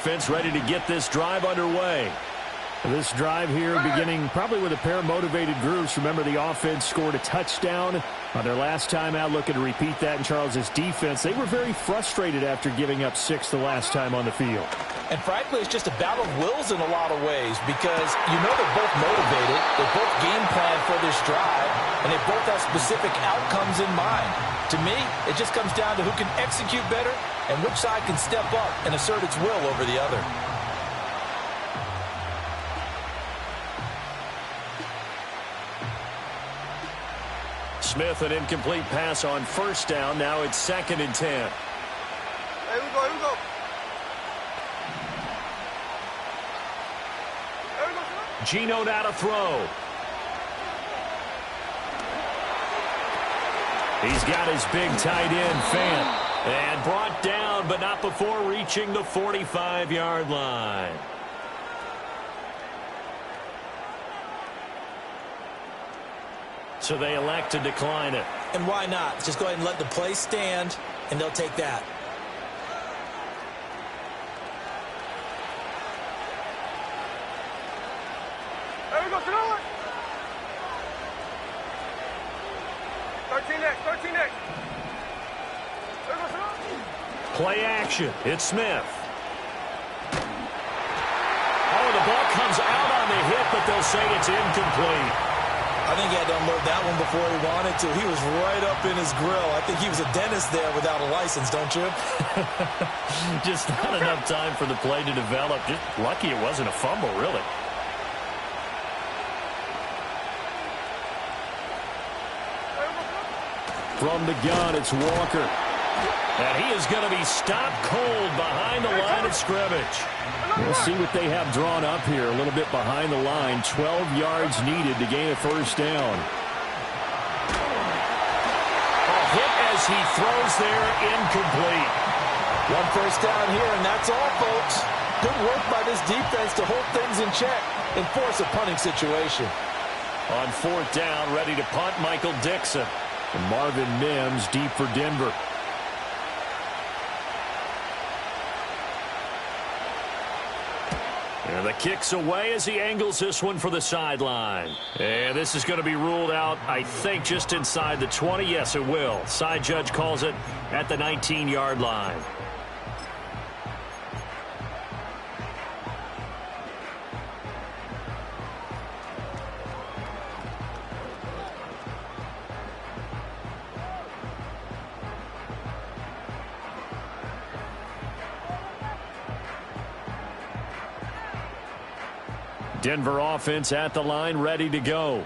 offense ready to get this drive underway. This drive here beginning probably with a pair of motivated groups. Remember, the offense scored a touchdown on their last time out, looking to repeat that in Charles' defense. They were very frustrated after giving up 6 the last time on the field. And frankly, it's just a battle of wills in a lot of ways because you know they're both motivated, they both game plan for this drive, and they both have specific outcomes in mind. To me, it just comes down to who can execute better and which side can step up and assert its will over the other. Smith, an incomplete pass on first down. Now it's 2nd and 10. Here we go, here we go. Geno now to throw. He's got his big tight end, Fant. And brought down, but not before reaching the 45-yard line. So they elect to decline it. And why not? Just go ahead and let the play stand, and they'll take that. There we go, throw it. 13 next, 13 next. There we go, throw it. Play action. It's Smith. Oh, the ball comes out on the hit, but they'll say it's incomplete. I think he had to unload that one before he wanted to. He was right up in his grill. I think he was a dentist there without a license, don't you? Just not enough time for the play to develop. Just lucky it wasn't a fumble, really. From the gun, it's Walker. And he is going to be stopped cold behind the line of scrimmage. We'll see what they have drawn up here. A little bit behind the line. 12 yards needed to gain a first down. A hit as he throws there, incomplete. One first down here, and that's all, folks. Good work by this defense to hold things in check and force a punting situation. On 4th down, ready to punt, Michael Dixon. And Marvin Mims deep for Denver. And the kick's away as he angles this one for the sideline. And this is going to be ruled out, I think, just inside the 20. Yes, it will. Side judge calls it at the 19-yard line. Denver offense at the line, ready to go.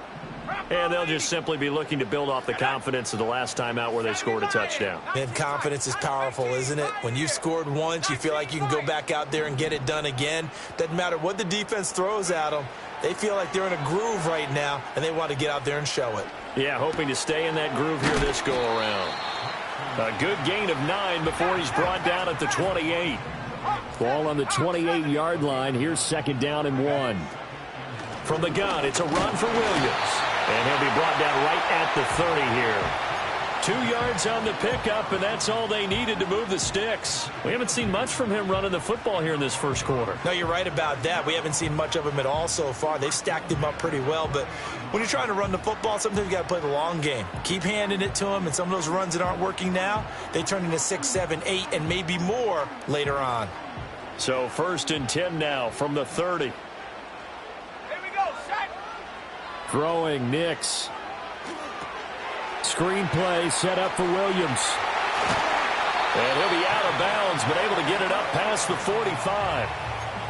And they'll just simply be looking to build off the confidence of the last time out where they scored a touchdown. And confidence is powerful, isn't it? When you've scored once, you feel like you can go back out there and get it done again. Doesn't matter what the defense throws at them. They feel like they're in a groove right now, and they want to get out there and show it. Yeah, hoping to stay in that groove here this go-around. A good gain of 9 before he's brought down at the 28. Ball on the 28-yard line. Here's 2nd down and 1. From the gun, it's a run for Williams. And he'll be brought down right at the 30 here. 2 yards on the pickup, and that's all they needed to move the sticks. We haven't seen much from him running the football here in this first quarter. No, you're right about that. We haven't seen much of him at all so far. They've stacked him up pretty well, but when you're trying to run the football, sometimes you got to play the long game. Keep handing it to him, and some of those runs that aren't working now, they turn into 6, 7, 8, and maybe more later on. So 1st and 10 now from the 30. Throwing, Nix. Screenplay set up for Williams. And he'll be out of bounds, but able to get it up past the 45.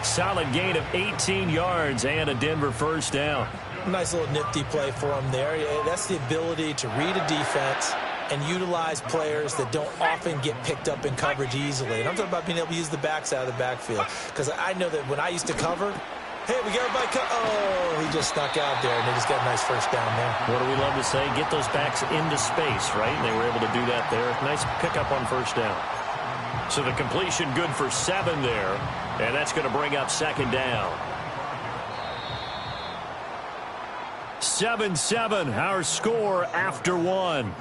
Solid gain of 18 yards and a Denver first down. Nice little nifty play for him there. That's the ability to read a defense and utilize players that don't often get picked up in coverage easily. And I'm talking about being able to use the backside of the backfield. Because I know that when I used to cover, hey, we got everybody cut. Oh, he just snuck out there, and they just got a nice first down there. What do we love to say? Get those backs into space, right? And they were able to do that there. Nice pickup on first down. So the completion good for 7 there, and that's going to bring up 2nd down. 7-7, our score after 1.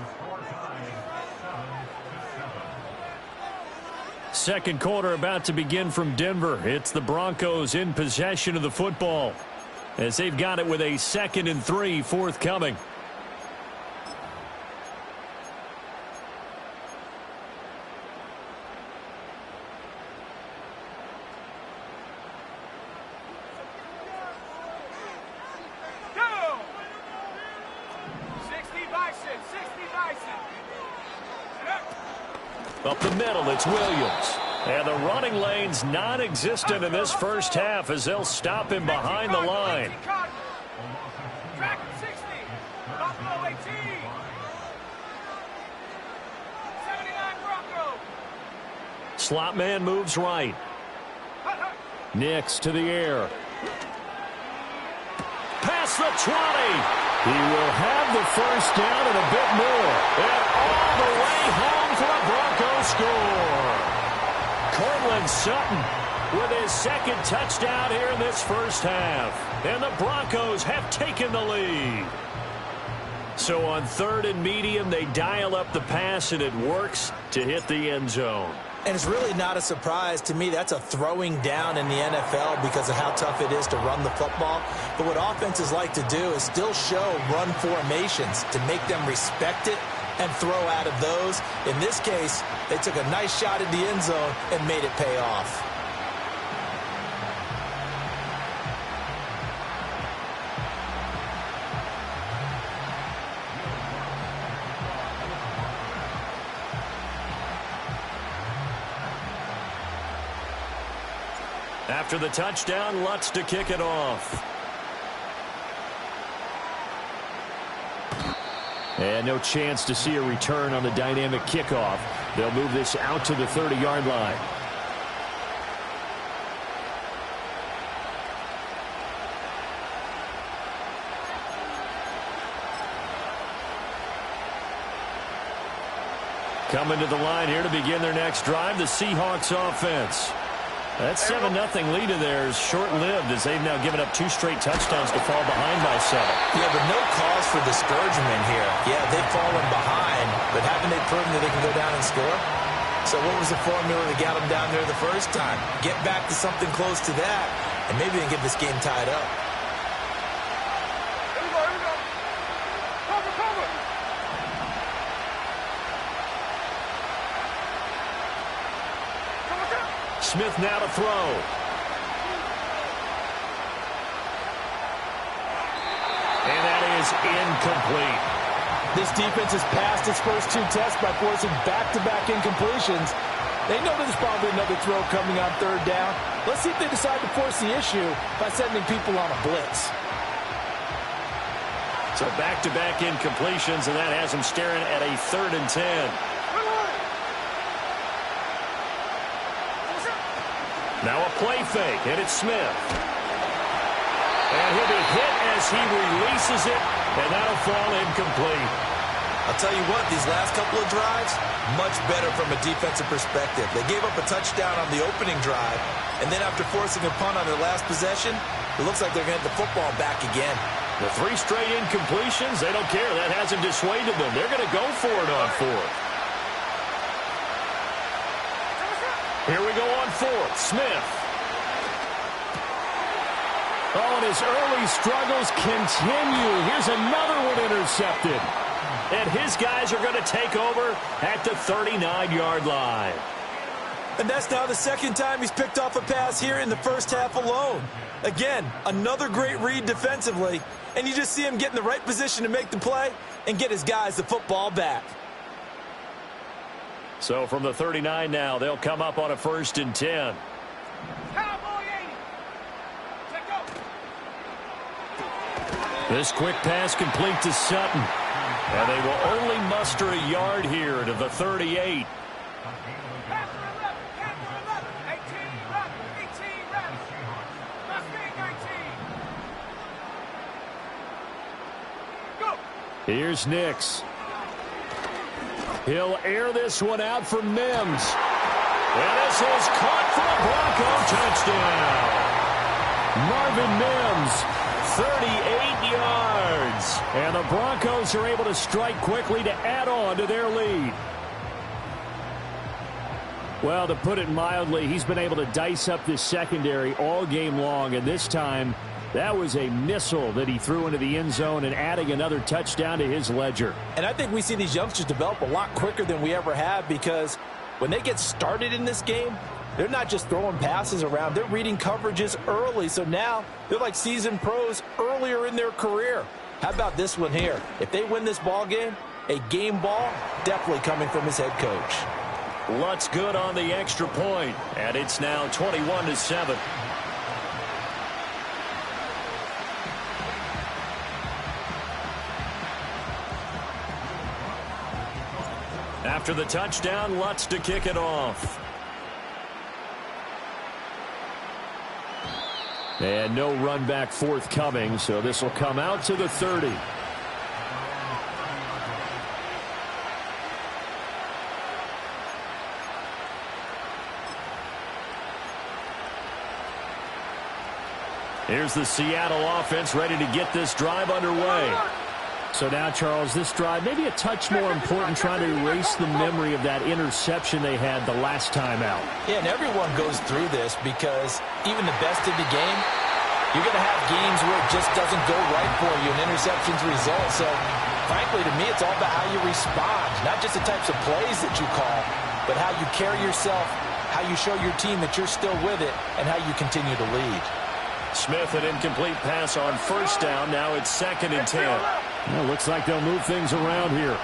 second quarter about to begin from Denver. It's the Broncos in possession of the football as they've got it with a 2nd and 3 forthcoming. Up the middle, it's Williams. And the running lane's non-existent in this first half as they'll stop him behind the line. Slot man moves right. Nix to the air. Past the 20. He will have the first down and a bit more. And all the way home for a Broncos score. Cortland Sutton with his 2nd touchdown here in this first half. And the Broncos have taken the lead. So on 3rd and medium, they dial up the pass, and it works to hit the end zone. And it's really not a surprise to me. That's a throwing down in the NFL because of how tough it is to run the football. But what offenses like to do is still show run formations to make them respect it and throw out of those. In this case, they took a nice shot at the end zone and made it pay off. After the touchdown, Lutz to kick it off. And no chance to see a return on the dynamic kickoff. They'll move this out to the 30-yard line. Coming to the line here to begin their next drive, the Seahawks offense. That 7-0 lead of theirs short-lived as they've now given up 2 straight touchdowns to fall behind by 7. Yeah, but no cause for discouragement here. Yeah, they've fallen behind, but haven't they proven that they can go down and score? So what was the formula that got them down there the first time? Get back to something close to that, and maybe they can get this game tied up. Here we go, here we go. Cover, cover. Smith now to throw. And that is incomplete. This defense has passed its first 2 tests by forcing back-to-back incompletions. They know there's probably another throw coming on 3rd down. Let's see if they decide to force the issue by sending people on a blitz. So back-to-back incompletions, and that has them staring at a 3rd and 10. Now a play fake, and it's Smith. And he'll be hit as he releases it, and that'll fall incomplete. I'll tell you what, these last couple of drives, much better from a defensive perspective. They gave up a touchdown on the opening drive, and then after forcing a punt on their last possession, it looks like they're going to get the football back again. The 3 straight incompletions, they don't care. That hasn't dissuaded them. They're going to go for it on 4th. Here we go on 4th. Smith. Oh, and his early struggles continue. Here's another one intercepted. And his guys are going to take over at the 39-yard line. And that's now the 2nd time he's picked off a pass here in the first half alone. Again, another great read defensively. And you just see him get in the right position to make the play and get his guys the football back. So from the 39 now, they'll come up on a 1st and 10. This quick pass complete to Sutton. And they will only muster a yard here to the 38. Here's Nix. He'll air this one out for Mims. And this is caught for a Bronco touchdown. Marvin Mims, 38 yards. And the Broncos are able to strike quickly to add on to their lead. Well, to put it mildly, he's been able to dice up this secondary all game long, and this time that was a missile that he threw into the end zone and adding another touchdown to his ledger. And I think we see these youngsters develop a lot quicker than we ever have, because when they get started in this game, they're not just throwing passes around. They're reading coverages early, so now they're like seasoned pros earlier in their career. How about this one here? If they win this ball game, a game ball definitely coming from his head coach. Lutz good on the extra point, and it's now 21-7. After the touchdown, Lutz to kick it off. And no run back forthcoming, so this will come out to the 30. Here's the Seattle offense ready to get this drive underway. So now, Charles, this drive maybe a touch more important, trying to erase the memory of that interception they had the last time out. Yeah, and everyone goes through this, because even the best of the game, you're going to have games where it just doesn't go right for you, and interceptions result. So, frankly, to me, it's all about how you respond, not just the types of plays that you call, but how you carry yourself, how you show your team that you're still with it, and how you continue to lead. Smith, an incomplete pass on first down. Now it's 2nd and 10. Well, looks like they'll move things around here.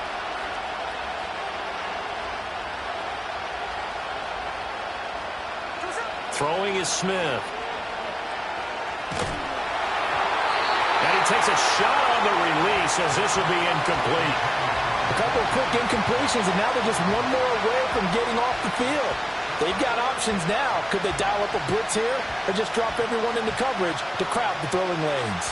Throwing is Smith. And he takes a shot on the release, as this will be incomplete. A couple of quick incompletions, and now they're just one more away from getting off the field. They've got options now. Could they dial up a blitz here, or just drop everyone into coverage to crowd the throwing lanes?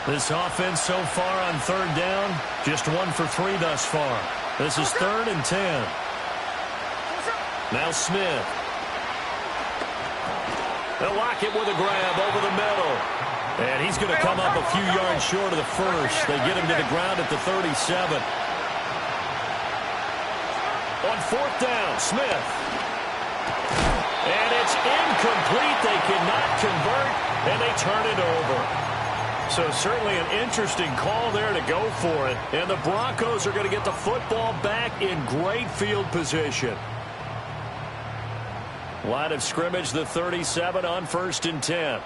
This offense so far on 3rd down, just 1 for 3 thus far. This is 3rd and 10. Now Smith. They'll lock it with a grab over the middle. And he's going to come up a few yards short of the first. They get him to the ground at the 37. On 4th down, Smith. And it's incomplete. They cannot convert, and they turn it over. So certainly an interesting call there to go for it. And the Broncos are going to get the football back in great field position. Line of scrimmage, the 37 on 1st and 10.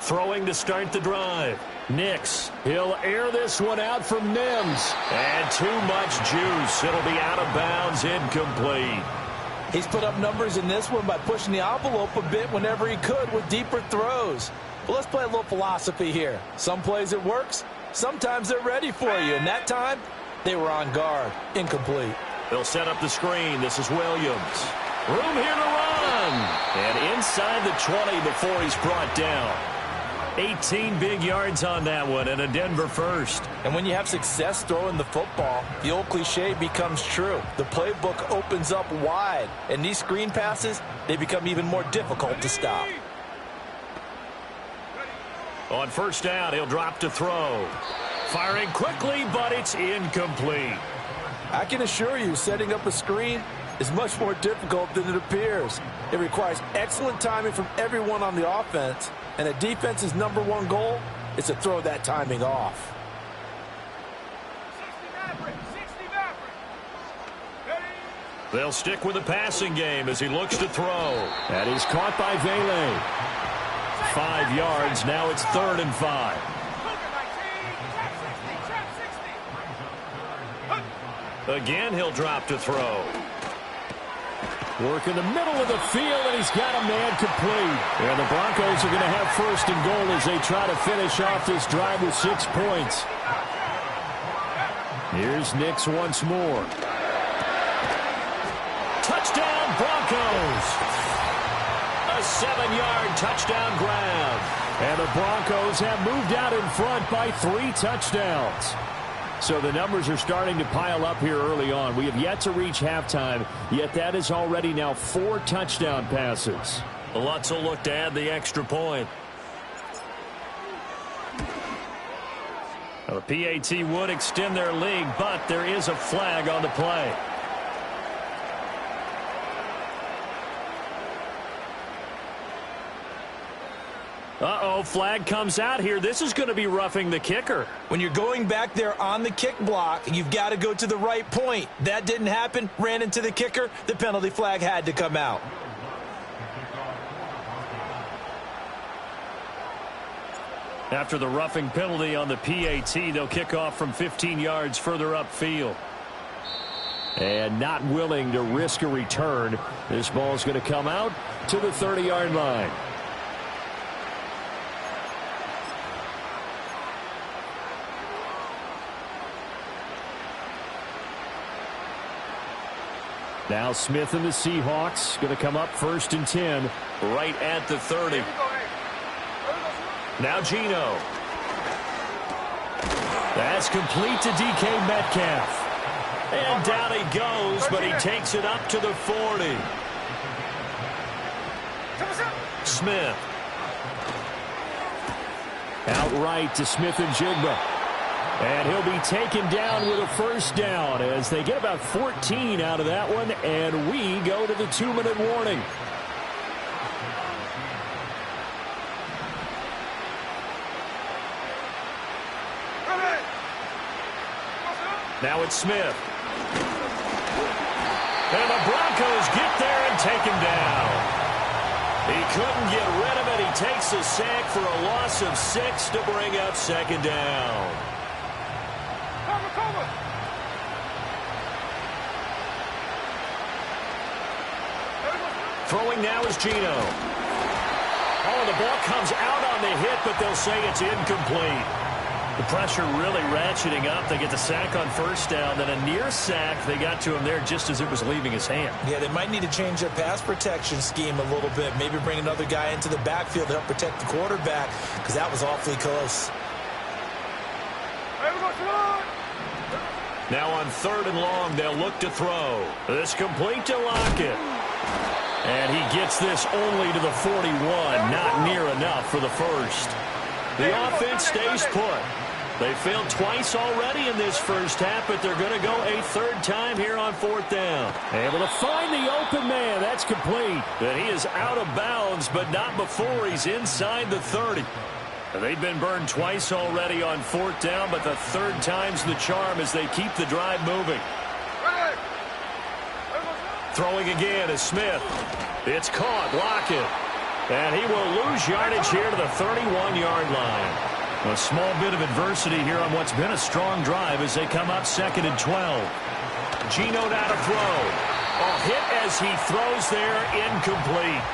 Throwing to start the drive. Nix. He'll air this one out from Mims. And too much juice. It'll be out of bounds, incomplete. He's put up numbers in this one by pushing the envelope a bit whenever he could with deeper throws. But let's play a little philosophy here. Some plays it works. Sometimes they're ready for you. And that time, they were on guard. Incomplete. They'll set up the screen. This is Williams. Room here to run. And inside the 20 before he's brought down. 18 big yards on that one, and a Denver first. And when you have success throwing the football, the old cliche becomes true. The playbook opens up wide, and these screen passes, they become even more difficult to stop. On 1st down, he'll drop to throw. Firing quickly, but it's incomplete. I can assure you, setting up a screen is much more difficult than it appears. It requires excellent timing from everyone on the offense, and a defense's #1 goal is to throw that timing off. They'll stick with the passing game as he looks to throw. That is caught by Vele. 5 yards. Now it's 3rd and 5. Again, he'll drop to throw. Work in the middle of the field, and he's got a man complete. And the Broncos are going to have 1st and goal as they try to finish off this drive with 6 points. Here's Nix once more. Touchdown, Broncos! A 7-yard touchdown grab. And the Broncos have moved out in front by 3 touchdowns. So the numbers are starting to pile up here early on. We have yet to reach halftime, yet that is already now 4 touchdown passes. Lutz will look to add the extra point. The PAT would extend their lead, but there is a flag on the play. Uh-oh, flag comes out here. This is going to be roughing the kicker. When you're going back there on the kick block, you've got to go to the right point. That didn't happen. Ran into the kicker. The penalty flag had to come out. After the roughing penalty on the PAT, they'll kick off from 15 yards further upfield. And not willing to risk a return. This ball's going to come out to the 30-yard line. Now Smith and the Seahawks going to come up 1st and 10. Right at the 30. Now Geno. That's complete to DK Metcalf. And down he goes, but he takes it up to the 40. Smith. Outright to Smith and Jigba. And he'll be taken down with a 1st down as they get about 14 out of that one, and we go to the 2-minute warning. Now it's Smith. And the Broncos get there and take him down. He couldn't get rid of it. He takes a sack for a loss of 6 to bring up 2nd down. Throwing now is Geno. Oh, the ball comes out on the hit, but they'll say it's incomplete. The pressure really ratcheting up. They get the sack on 1st down, then a near sack. They got to him there just as it was leaving his hand. Yeah, they might need to change their pass protection scheme a little bit. Maybe bring another guy into the backfield to help protect the quarterback, because that was awfully close. Now on 3rd and long, they'll look to throw. This complete to Lockett. And he gets this only to the 41. Not near enough for the 1st. The offense stays put. They failed twice already in this 1st half, but they're going to go a 3rd time here on 4th down. Able to find the open man. That's complete. And he is out of bounds, but not before he's inside the 30. They've been burned twice already on 4th down, but the 3rd time's the charm as they keep the drive moving. Throwing again is Smith. It's caught. Lockett. And he will lose yardage here to the 31-yard line. A small bit of adversity here on what's been a strong drive as they come up 2nd and 12. Geno now to throw. A hit as he throws there, incomplete.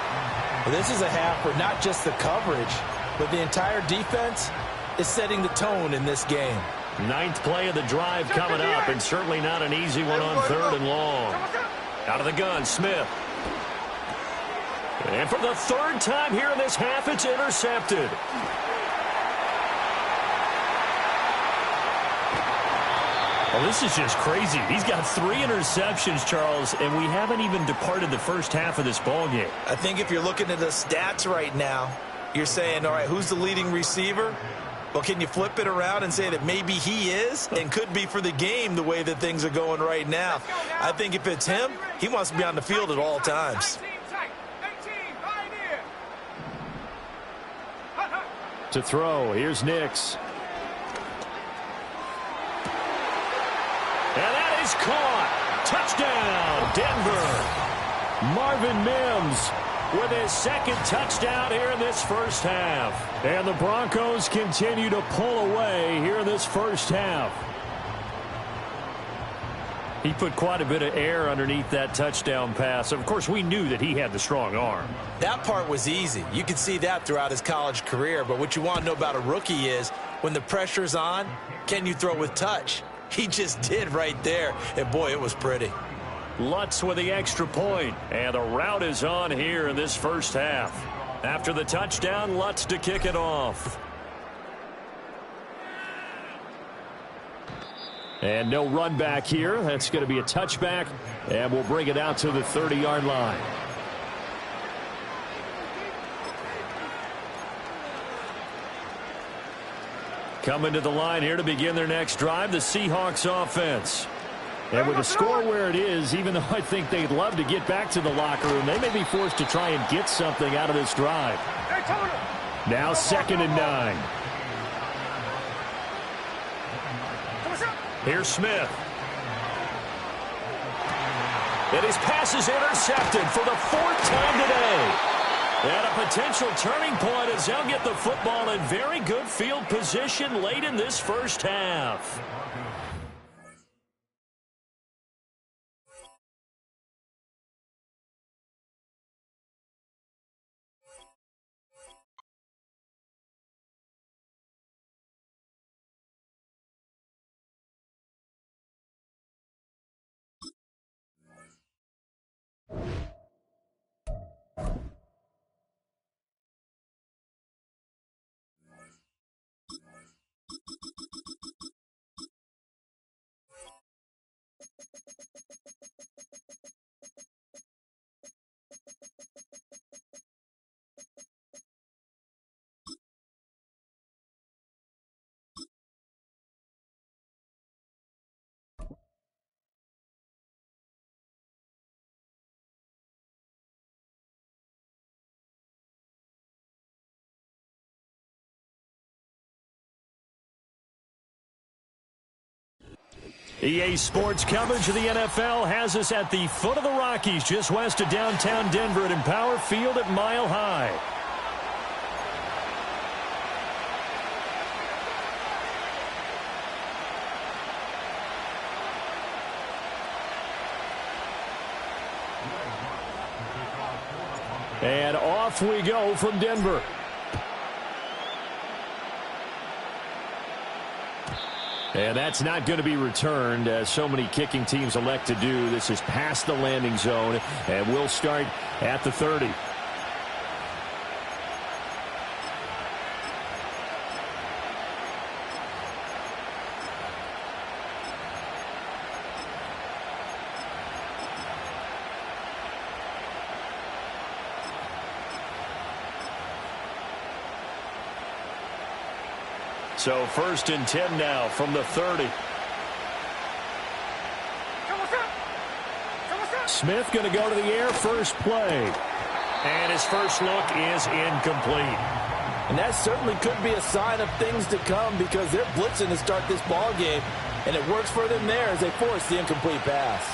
Well, this is a half where not just the coverage, but the entire defense is setting the tone in this game. 9th play of the drive coming up, and certainly not an easy one on 3rd and long. Out of the gun, Smith. And for the 3rd time here in this half, it's intercepted. Well, this is just crazy. He's got 3 interceptions, Charles, and we haven't even departed the 1st half of this ballgame. I think if you're looking at the stats right now, you're saying, all right, who's the leading receiver? Well, can you flip it around and say that maybe he is and could be for the game the way that things are going right now? I think if it's him, he wants to be on the field at all times. To throw, here's Nix. And that is caught. Touchdown, Denver. Marvin Mims with his 2nd touchdown here in this 1st half. And the Broncos continue to pull away here in this 1st half. He put quite a bit of air underneath that touchdown pass. Of course, we knew that he had the strong arm. That part was easy. You could see that throughout his college career. But what you want to know about a rookie is when the pressure's on, can you throw with touch? He just did right there. And, boy, it was pretty. Lutz with the extra point. And the route is on here in this 1st half. After the touchdown, Lutz to kick it off. And no run back here. That's going to be a touchback, and we'll bring it out to the 30-yard line. Coming to the line here to begin their next drive, the Seahawks offense. And with the score where it is, even though I think they'd love to get back to the locker room, they may be forced to try and get something out of this drive. Now 2nd and 9. Here's Smith. And his pass is intercepted for the 4th time today. And a potential turning point as they'll get the football in very good field position late in this first half. EA Sports coverage of the NFL has us at the foot of the Rockies, just west of downtown Denver at Empower Field at Mile High. And off we go from Denver. And that's not going to be returned, as so many kicking teams elect to do. This is past the landing zone, and we'll start at the 30. So 1st and 10 now from the 30. Smith going to go to the air, first play. And his first look is incomplete. And that certainly could be a sign of things to come, because they're blitzing to start this ball game, and it works for them there as they force the incomplete pass.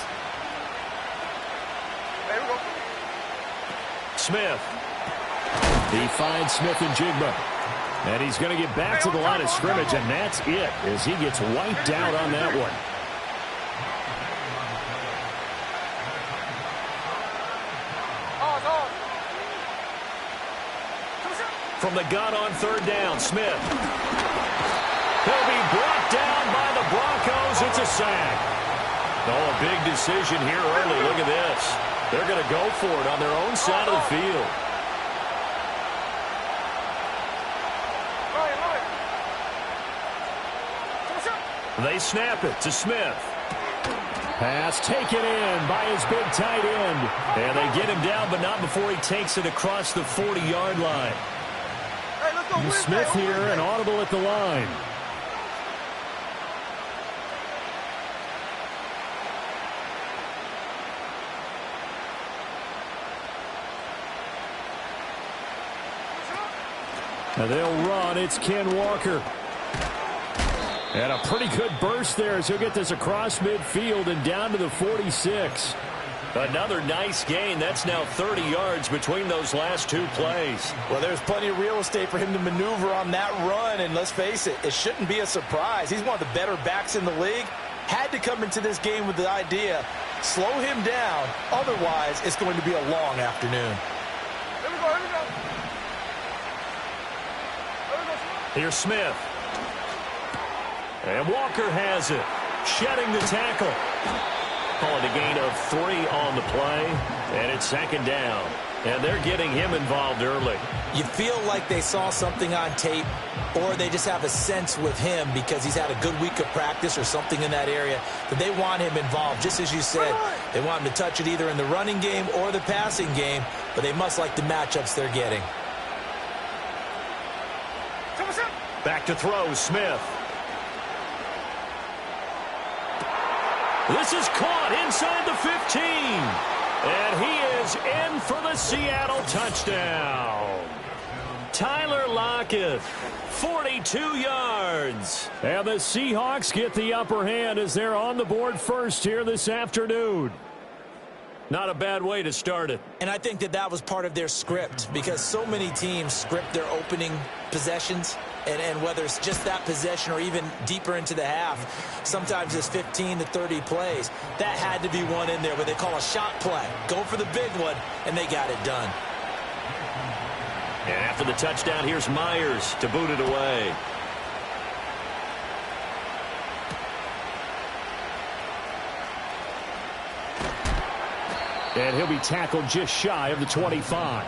Smith. He finds Smith and Jigba. And he's going to get back to the line of scrimmage, and that's it, as he gets wiped out on that one. From the gun on 3rd down, Smith. He'll be brought down by the Broncos. It's a sack. Oh, a big decision here early. Look at this. They're going to go for it on their own side of the field. They snap it to Smith. Pass taken in by his big tight end. And they get him down, but not before he takes it across the 40-yard line. Smith here, and audible at the line. Now they'll run. It's Ken Walker. And a pretty good burst there as he'll get this across midfield and down to the 46. Another nice gain. That's now 30 yards between those last two plays. Well, there's plenty of real estate for him to maneuver on that run, and let's face it, it shouldn't be a surprise. He's one of the better backs in the league. Had to come into this game with the idea, slow him down, otherwise it's going to be a long afternoon. Here we go, here we go. Here's Smith. And Walker has it, shedding the tackle. Call it a gain of 3 on the play, and it's second down. And they're getting him involved early. You feel like they saw something on tape, or they just have a sense with him because he's had a good week of practice or something in that area that they want him involved. Just as you said, they want him to touch it either in the running game or the passing game, but they must like the matchups they're getting. Back to throw, Smith. This is caught inside the 15. And he is in for the Seattle touchdown. Tyler Lockett, 42 yards. And the Seahawks get the upper hand as they're on the board first here this afternoon. Not a bad way to start it. And I think that was part of their script because so many teams script their opening possessions. And whether it's just that possession or even deeper into the half, sometimes it's 15 to 30 plays. That had to be one in there where they call a shot play. Go for the big one, and they got it done. And after the touchdown, here's Myers to boot it away. And he'll be tackled just shy of the 25.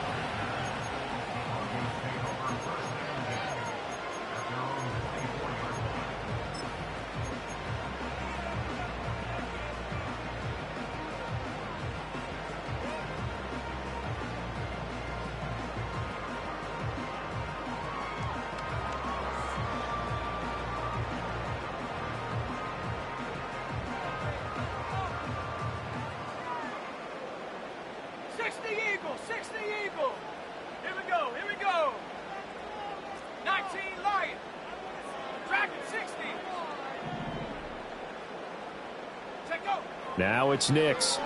Now it's Nix.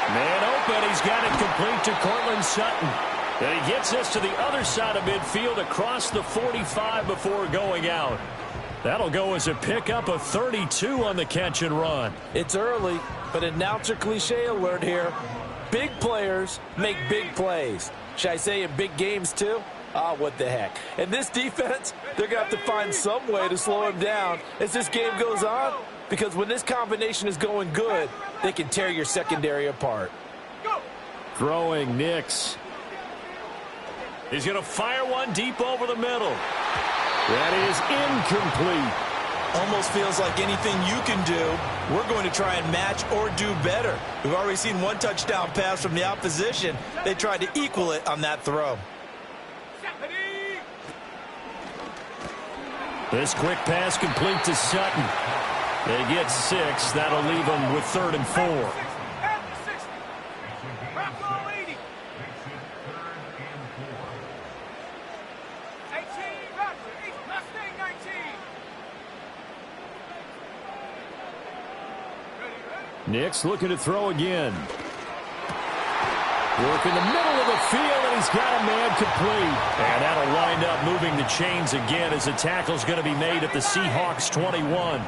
Man open. He's got it complete to Cortland Sutton. And he gets us to the other side of midfield across the 45 before going out. That'll go as a pickup of 32 on the catch and run. It's early, but announcer cliche alert here. Big players make big plays. Should I say in big games too? Ah, what the heck. And this defense, they're going to have to find some way to slow him down as this game goes on, because when this combination is going good, they can tear your secondary apart. Throwing Nix. He's going to fire one deep over the middle. That is incomplete. Almost feels like anything you can do, we're going to try and match or do better. We've already seen one touchdown pass from the opposition. They tried to equal it on that throw. This quick pass complete to Sutton. They get 6. That'll leave them with 3rd and 4. Nix looking to throw again. Work in the middle of the field, and he's got a man complete. And that'll wind up moving the chains again as the tackle's going to be made at the Seahawks 21.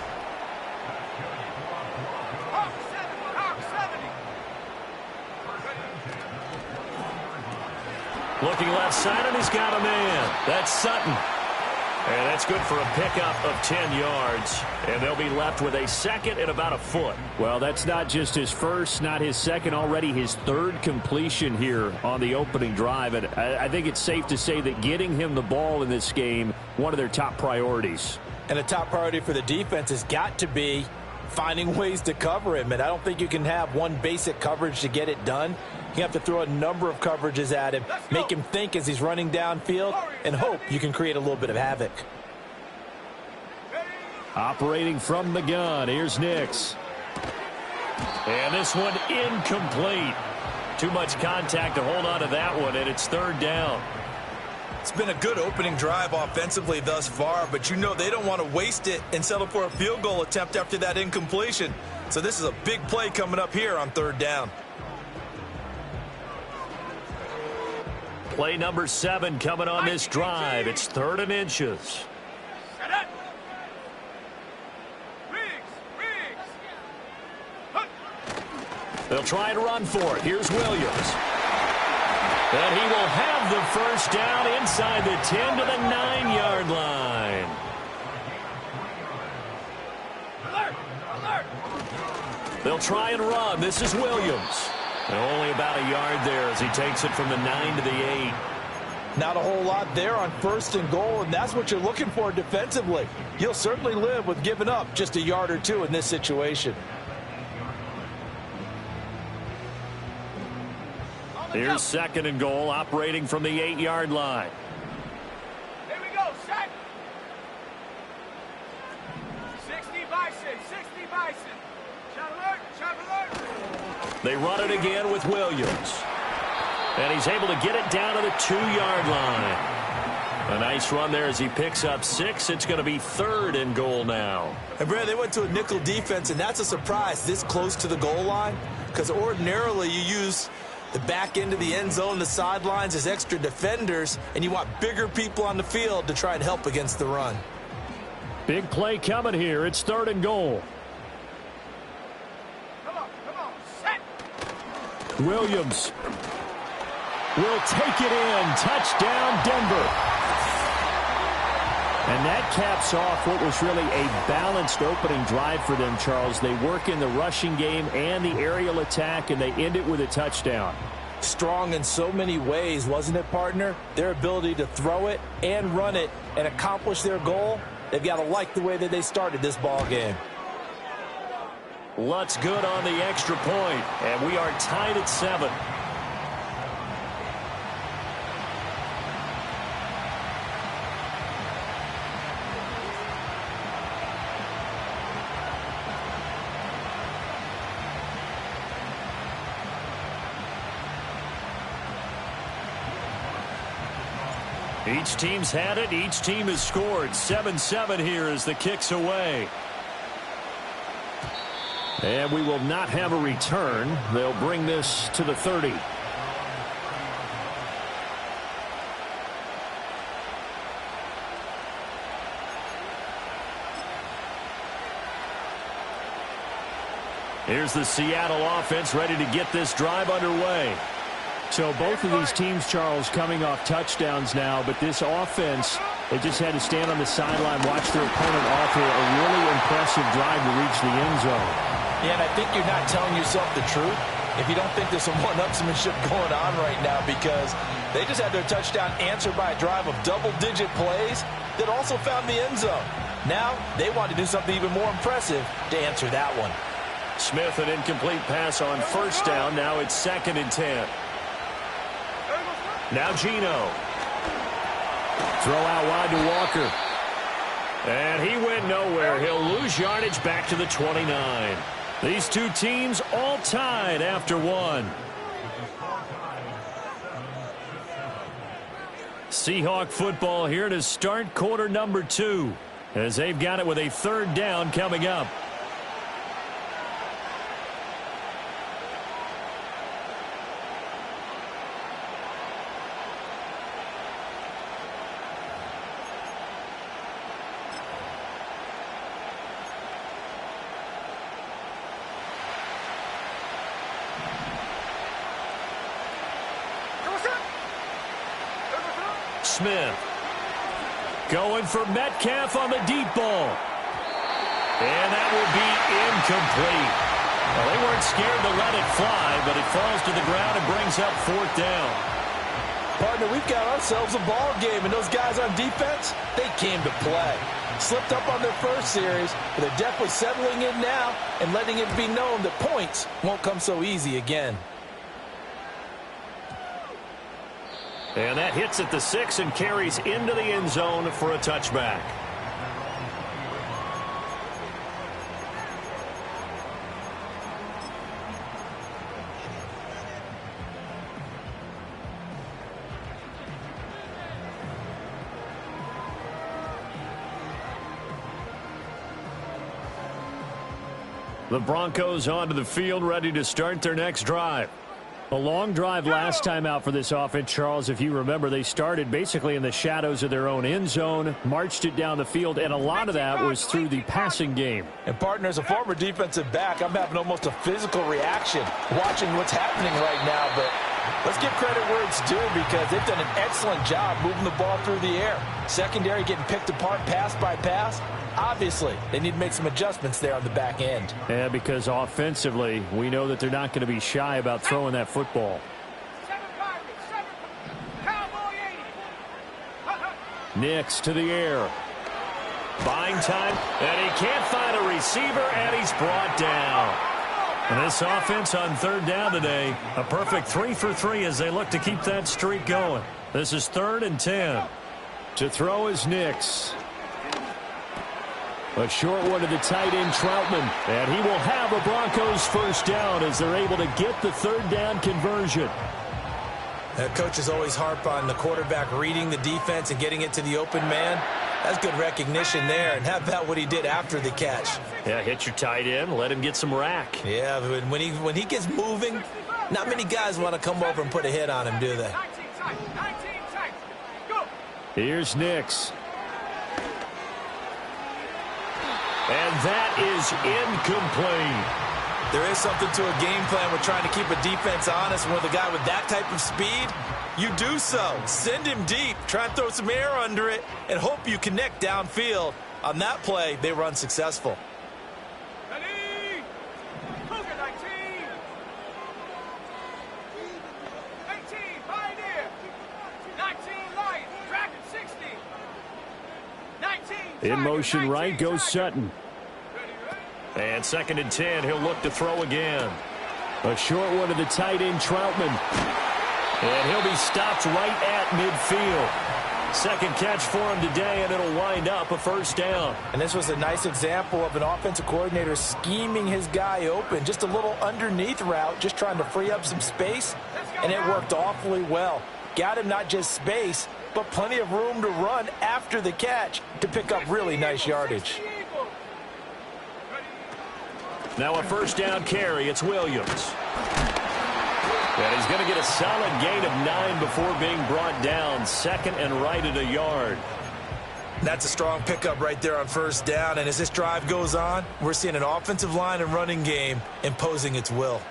Looking left side, and he's got a man. That's Sutton. And that's good for a pickup of 10 yards. And they'll be left with a second and about a foot. Well, that's not just his first, not his second, already his 3rd completion here on the opening drive. And I think it's safe to say that getting him the ball in this game, one of their top priorities. And a top priority for the defense has got to be finding ways to cover him. And I don't think you can have one basic coverage to get it done. You have to throw a number of coverages at him, make him think as he's running downfield, and hope you can create a little bit of havoc. Operating from the gun, here's Nix. And this one incomplete. Too much contact to hold on to that one, and it's 3rd down. It's been a good opening drive offensively thus far, but you know they don't want to waste it and settle for a field goal attempt after that incompletion. So this is a big play coming up here on 3rd down. Play number 7 coming on this drive. It's 3rd and inches. They'll try to run for it. Here's Williams. And he will have the first down inside the 10 to the 9-yard line. They'll try and run. This is Williams. And only about a yard there as he takes it from the 9 to the 8. Not a whole lot there on 1st and goal, and that's what you're looking for defensively. You'll certainly live with giving up just a yard or two in this situation. Here's 2nd and goal, operating from the 8-yard line. Here we go, set. 60 Bison, 60 Bison. Shot alert, shot alert. They run it again with Williams. And he's able to get it down to the 2-yard line. A nice run there as he picks up 6. It's going to be 3rd and goal now. And, Brad, they went to a nickel defense, and that's a surprise this close to the goal line, because ordinarily you use the back end of the end zone, the sidelines as extra defenders, and you want bigger people on the field to try and help against the run. Big play coming here. It's 3rd and goal. Come on, set. Williams will take it in. Touchdown, Denver. And that caps off what was really a balanced opening drive for them, Charles. They work in the rushing game and the aerial attack, and they end it with a touchdown. Strong in so many ways, wasn't it, partner? Their ability to throw it and run it and accomplish their goal, they've got to like the way that they started this ball game. Lutz good on the extra point, and we are tied at 7. Each team's had it. Each team has scored. 7-7 here as the kick's away. And we will not have a return. They'll bring this to the 30. Here's the Seattle offense ready to get this drive underway. So both of these teams, Charles, coming off touchdowns now, but this offense, they just had to stand on the sideline, watch their opponent offer a really impressive drive to reach the end zone. Yeah, and I think you're not telling yourself the truth if you don't think there's some one-upsmanship going on right now, because they just had their touchdown answered by a drive of double-digit plays that also found the end zone. Now they want to do something even more impressive to answer that one. Smith, an incomplete pass on 1st down. Now it's 2nd and 10. Now Geno. Throw out wide to Walker. And he went nowhere. He'll lose yardage back to the 29. These two teams all tied after 1. Seahawk football here to start quarter number 2, as they've got it with a 3rd down coming up. Smith going for Metcalf on the deep ball. And that will be incomplete. Well, they weren't scared to let it fly, but it falls to the ground and brings up 4th down. Partner, we've got ourselves a ball game, and those guys on defense, they came to play. Slipped up on their first series, but they're definitely settling in now and letting it be known that points won't come so easy again. And that hits at the 6 and carries into the end zone for a touchback. The Broncos onto the field, ready to start their next drive. A long drive last time out for this offense, Charles. If you remember, they started basically in the shadows of their own end zone, marched it down the field, and a lot of that was through the passing game. And, partner, as a former defensive back, I'm having almost a physical reaction watching what's happening right now. But Let's give credit where it's due because they've done an excellent job moving the ball through the air. Secondary getting picked apart pass by pass. Obviously, they need to make some adjustments there on the back end. Yeah, because offensively, we know that they're not going to be shy about throwing that football. Nix to the air. Buying time, and he can't find a receiver, and he's brought down. And this offense on third down today, a perfect 3 for 3 as they look to keep that streak going. This is 3rd and 10. To throw is Nix. A short one to the tight end, Troutman. And he will have a Broncos first down as they're able to get the third down conversion. Coaches always harp on the quarterback reading the defense and getting it to the open man. That's good recognition there. And how about what he did after the catch? Yeah, hit your tight end, let him get some rack. Yeah, but when he gets moving, not many guys want to come over and put a hit on him, do they? Here's Nix. And that is incomplete. There is something to a game plan with trying to keep a defense honest. With a guy with that type of speed, you do so. Send him deep. Try and throw some air under it and hope you connect downfield. On that play, they were unsuccessful. In motion right goes Sutton. And 2nd and 10, he'll look to throw again. A short one to the tight end, Troutman. And he'll be stopped right at midfield. Second catch for him today, and it'll wind up a first down. And this was a nice example of an offensive coordinator scheming his guy open. Just a little underneath route, just trying to free up some space, and it worked awfully well. Got him not just space, but plenty of room to run after the catch to pick up really nice yardage. Now a first down carry. It's Williams. And he's going to get a solid gain of 9 before being brought down. 2nd and right at a yard. That's a strong pickup right there on first down. And as this drive goes on, we're seeing an offensive line and running game imposing its will.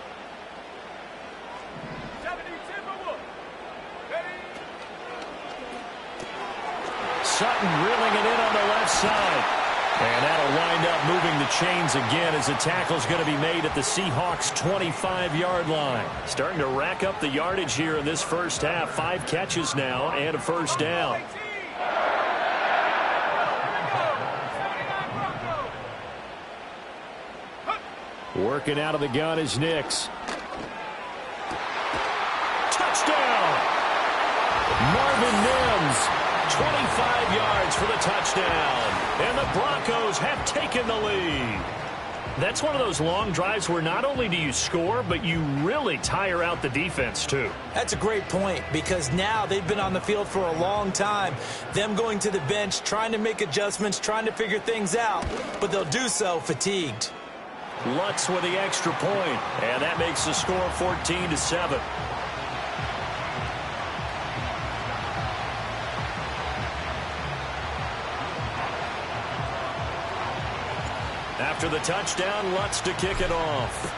Sutton reeling it in on the left side. And that'll wind up moving the chains again as the tackle's going to be made at the Seahawks' 25-yard line. Starting to rack up the yardage here in this first half. 5 catches now and a first down. Working out of the gun is Nix. Touchdown! Marvin Mims. 25 yards for the touchdown. And the Broncos have taken the lead. That's one of those long drives where not only do you score, but you really tire out the defense, too. That's a great point because now they've been on the field for a long time. Them going to the bench, trying to make adjustments, trying to figure things out, but they'll do so fatigued. Lutz with the extra point, and that makes the score 14-7. After the touchdown, Lutz to kick it off.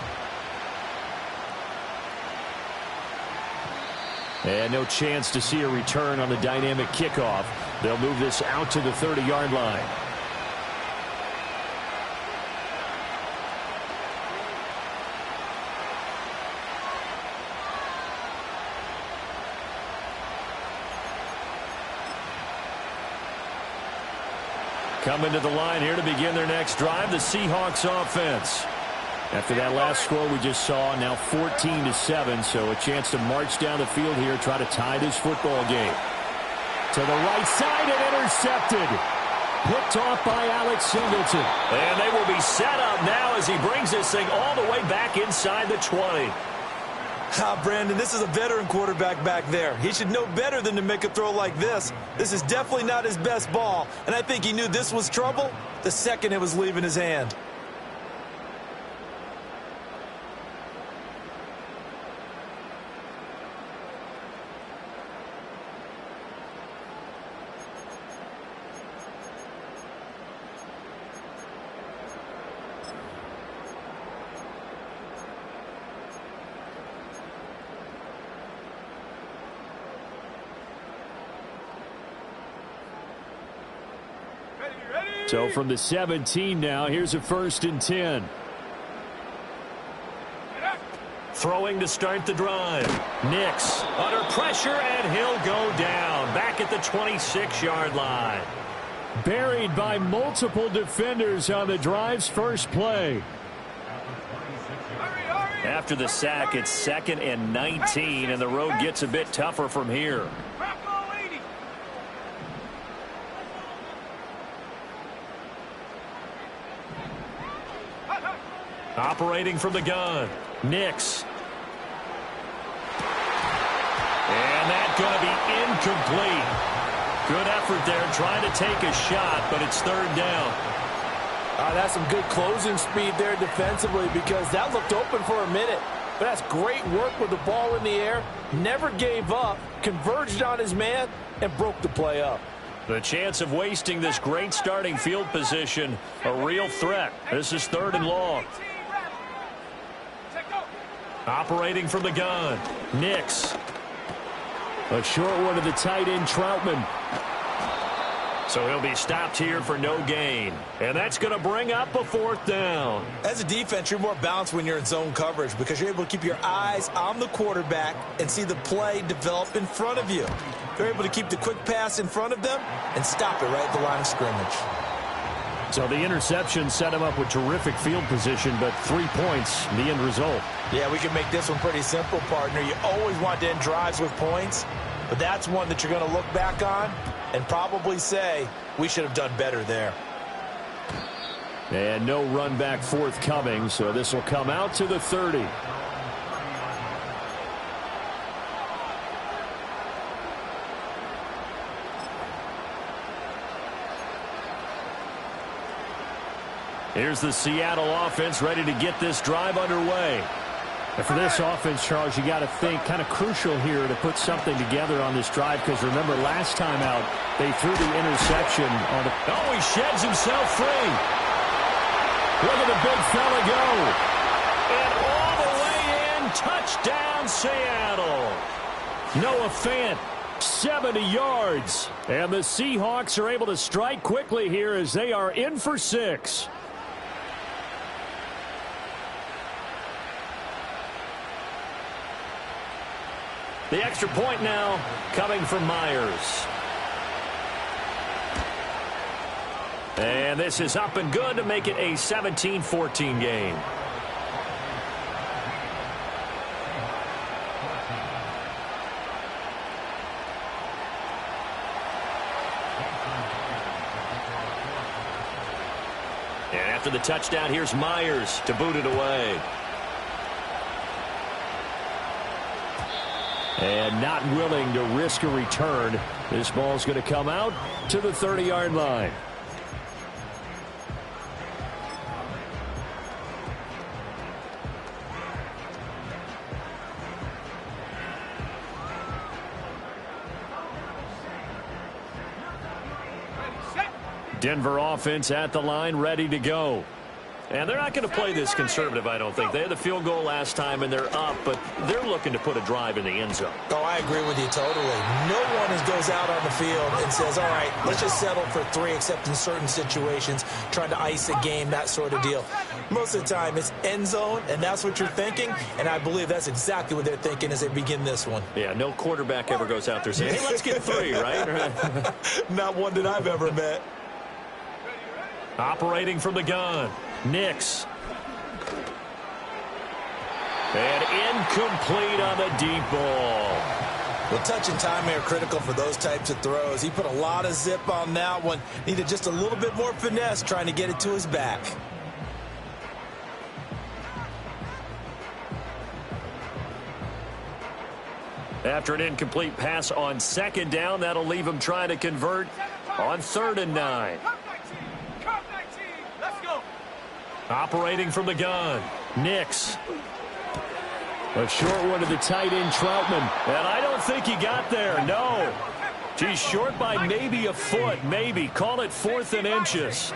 And no chance to see a return on the dynamic kickoff. They'll move this out to the 30-yard line. Coming to the line here to begin their next drive, the Seahawks offense. After that last score we just saw, now 14-7, so a chance to march down the field here, try to tie this football game. To the right side and intercepted. Picked off by Alex Singleton. And they will be set up now as he brings this thing all the way back inside the 20. Brandon, this is a veteran quarterback back there. He should know better than to make a throw like this. This is definitely not his best ball, and I think he knew this was trouble the second it was leaving his hand. So from the 17 now, here's a 1st and 10. Throwing to start the drive. Nix under pressure, and he'll go down. Back at the 26-yard line. Buried by multiple defenders on the drive's first play. After the sack, it's 2nd and 19, and the road gets a bit tougher from here. Operating from the gun. Nix. And that's going to be incomplete. Good effort there trying to take a shot, but it's 3rd down. That's some good closing speed there defensively, because that looked open for a minute. But that's great work with the ball in the air. Never gave up, converged on his man, and broke the play up. The chance of wasting this great starting field position, a real threat. This is 3rd and long. Operating from the gun. Nix. A short one to the tight end, Troutman. So he'll be stopped here for no gain. And that's going to bring up a 4th down. As a defense, you're more balanced when you're in zone coverage because you're able to keep your eyes on the quarterback and see the play develop in front of you. You're able to keep the quick pass in front of them and stop it right at the line of scrimmage. So the interception set him up with terrific field position, but 3 points, the end result. Yeah, we can make this one pretty simple, partner. You always want to end drives with points, but that's one that you're going to look back on and probably say, we should have done better there. And no run back forthcoming, so this will come out to the 30. Here's the Seattle offense ready to get this drive underway. And for this offense, Charles, you got to think kind of crucial here to put something together on this drive, because remember last time out they threw the interception on the... Oh, he sheds himself free. Look at the big fella go. And all the way in, touchdown Seattle. Noah Fant, 70 yards. And the Seahawks are able to strike quickly here as they are in for 6. The extra point now coming from Myers. And this is up and good to make it a 17-14 game. And after the touchdown, here's Myers to boot it away. And not willing to risk a return. This ball's going to come out to the 30-yard line. Denver offense at the line, ready to go. And they're not going to play this conservative, I don't think. They had the field goal last time, and they're up, but they're looking to put a drive in the end zone. Oh, I agree with you totally. No one goes out on the field and says, all right, let's just settle for 3, except in certain situations, trying to ice a game, that sort of deal. Most of the time, it's end zone, and that's what you're thinking, and I believe that's exactly what they're thinking as they begin this one. Yeah, no quarterback ever goes out there saying, hey, let's get 3, right? Not one that I've ever met. Operating from the gun. Nix. And incomplete on the deep ball. Well, touch and timing are critical for those types of throws. He put a lot of zip on that one. Needed just a little bit more finesse trying to get it to his back. After an incomplete pass on 2nd down, that'll leave him trying to convert on 3rd and 9. Operating from the gun. Nix. A short one to the tight end, Troutman. And I don't think he got there, no. He's short by maybe a foot, maybe. Call it 4th and inches.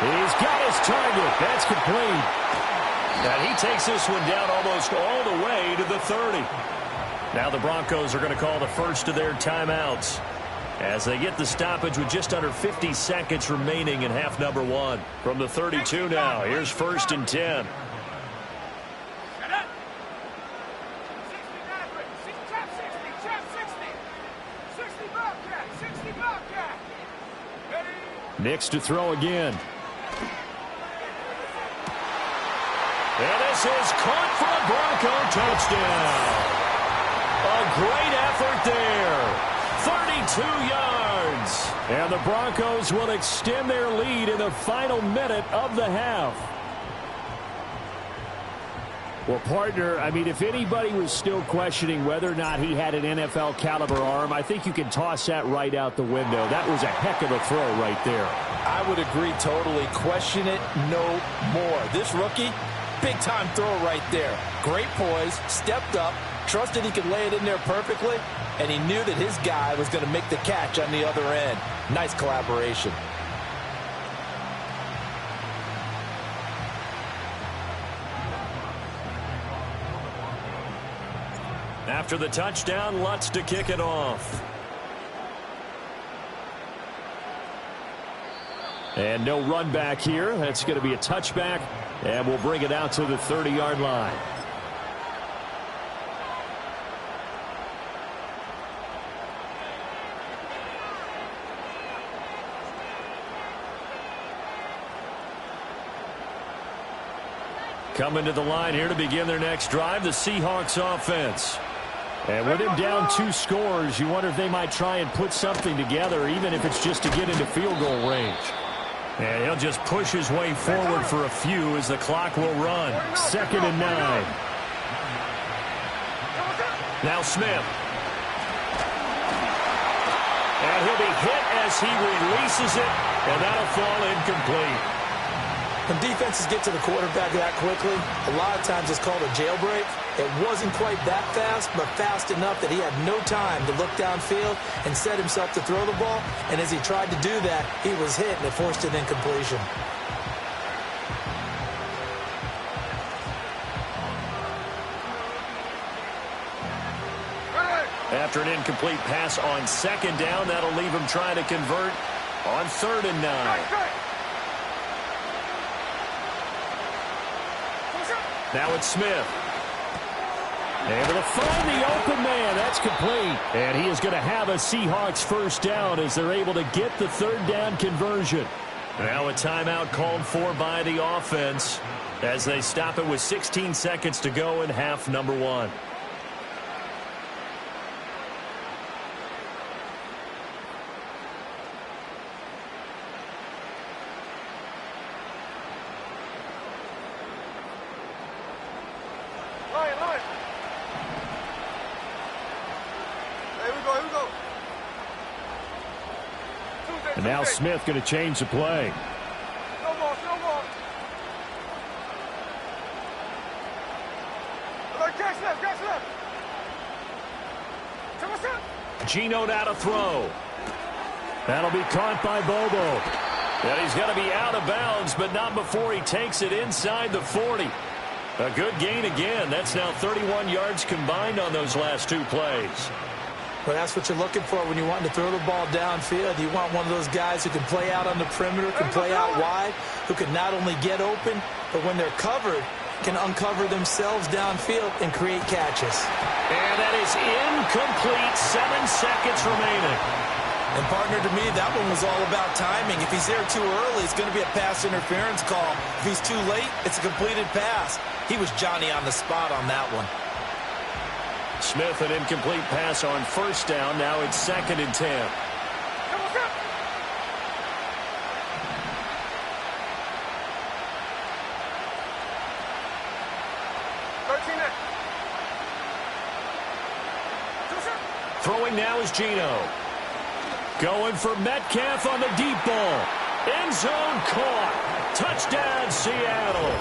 He's got his target. That's complete. And he takes this one down almost all the way to the 30. Now the Broncos are going to call the first of their timeouts. as they get the stoppage with just under 50 seconds remaining in half number one. From the 32 now, here's 1st and 10. Nix to throw again. And this is caught for a Bronco touchdown. A great effort there. 32 yards. And the Broncos will extend their lead in the final minute of the half. Well, partner, I mean, if anybody was still questioning whether or not he had an NFL caliber arm, I think you can toss that right out the window. That was a heck of a throw right there. I would agree totally. Question it no more. This rookie, big-time throw right there. Great poise, stepped up, trusted he could lay it in there perfectly, and he knew that his guy was going to make the catch on the other end. Nice collaboration. After the touchdown, Lutz to kick it off. And no run back here. That's going to be a touchback, and we'll bring it out to the 30-yard line. Coming to the line here to begin their next drive, the Seahawks offense. And with him down 2 scores, you wonder if they might try and put something together, even if it's just to get into field goal range. And he'll just push his way forward for a few as the clock will run. 2nd and 9. Now Smith. And he'll be hit as he releases it, and that'll fall incomplete. When defenses get to the quarterback that quickly, a lot of times it's called a jailbreak. It wasn't quite that fast, but fast enough that he had no time to look downfield and set himself to throw the ball. And as he tried to do that, he was hit, and it forced an incompletion. After an incomplete pass on 2nd down, that'll leave him trying to convert on 3rd and 9. Now it's Smith. Able to find the open man. That's complete. And he is going to have a Seahawks 1st down as they're able to get the 3rd down conversion. Now a timeout called for by the offense as they stop it with 16 seconds to go in half number one. And now Smith going to change the play. No ball, no ball. Catch left, catch left. Geno now to throw. That'll be caught by Bobo. And he's going to be out of bounds, but not before he takes it inside the 40. A good gain again. That's now 31 yards combined on those last 2 plays. Well, that's what you're looking for when you want to throw the ball downfield. You want one of those guys who can play out on the perimeter, can play out wide, who can not only get open, but when they're covered, can uncover themselves downfield and create catches. And that is incomplete. 7 seconds remaining. And, partner, to me, that one was all about timing. If he's there too early, it's going to be a pass interference call. If he's too late, it's a completed pass. He was Johnny on the spot on that one. Smith, an incomplete pass on 1st down. Now it's 2nd and 10. Throwing now is Geno. Going for Metcalf on the deep ball. End zone caught. Touchdown, Seattle.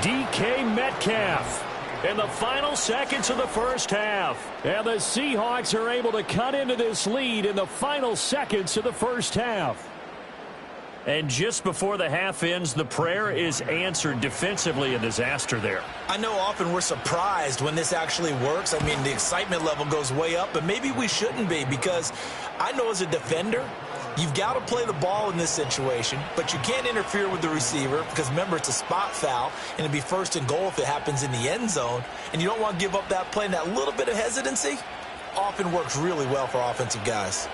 DK Metcalf. In the final seconds of the 1st half. And the Seahawks are able to cut into this lead in the final seconds of the 1st half. And just before the half ends, the prayer is answered. Defensively, a disaster there. I know often we're surprised when this actually works. I mean, the excitement level goes way up, but maybe we shouldn't be, because I know as a defender, you've got to play the ball in this situation, but you can't interfere with the receiver because, remember, it's a spot foul, and it'd be first and goal if it happens in the end zone, and you don't want to give up that play. And that little bit of hesitancy often works really well for offensive guys.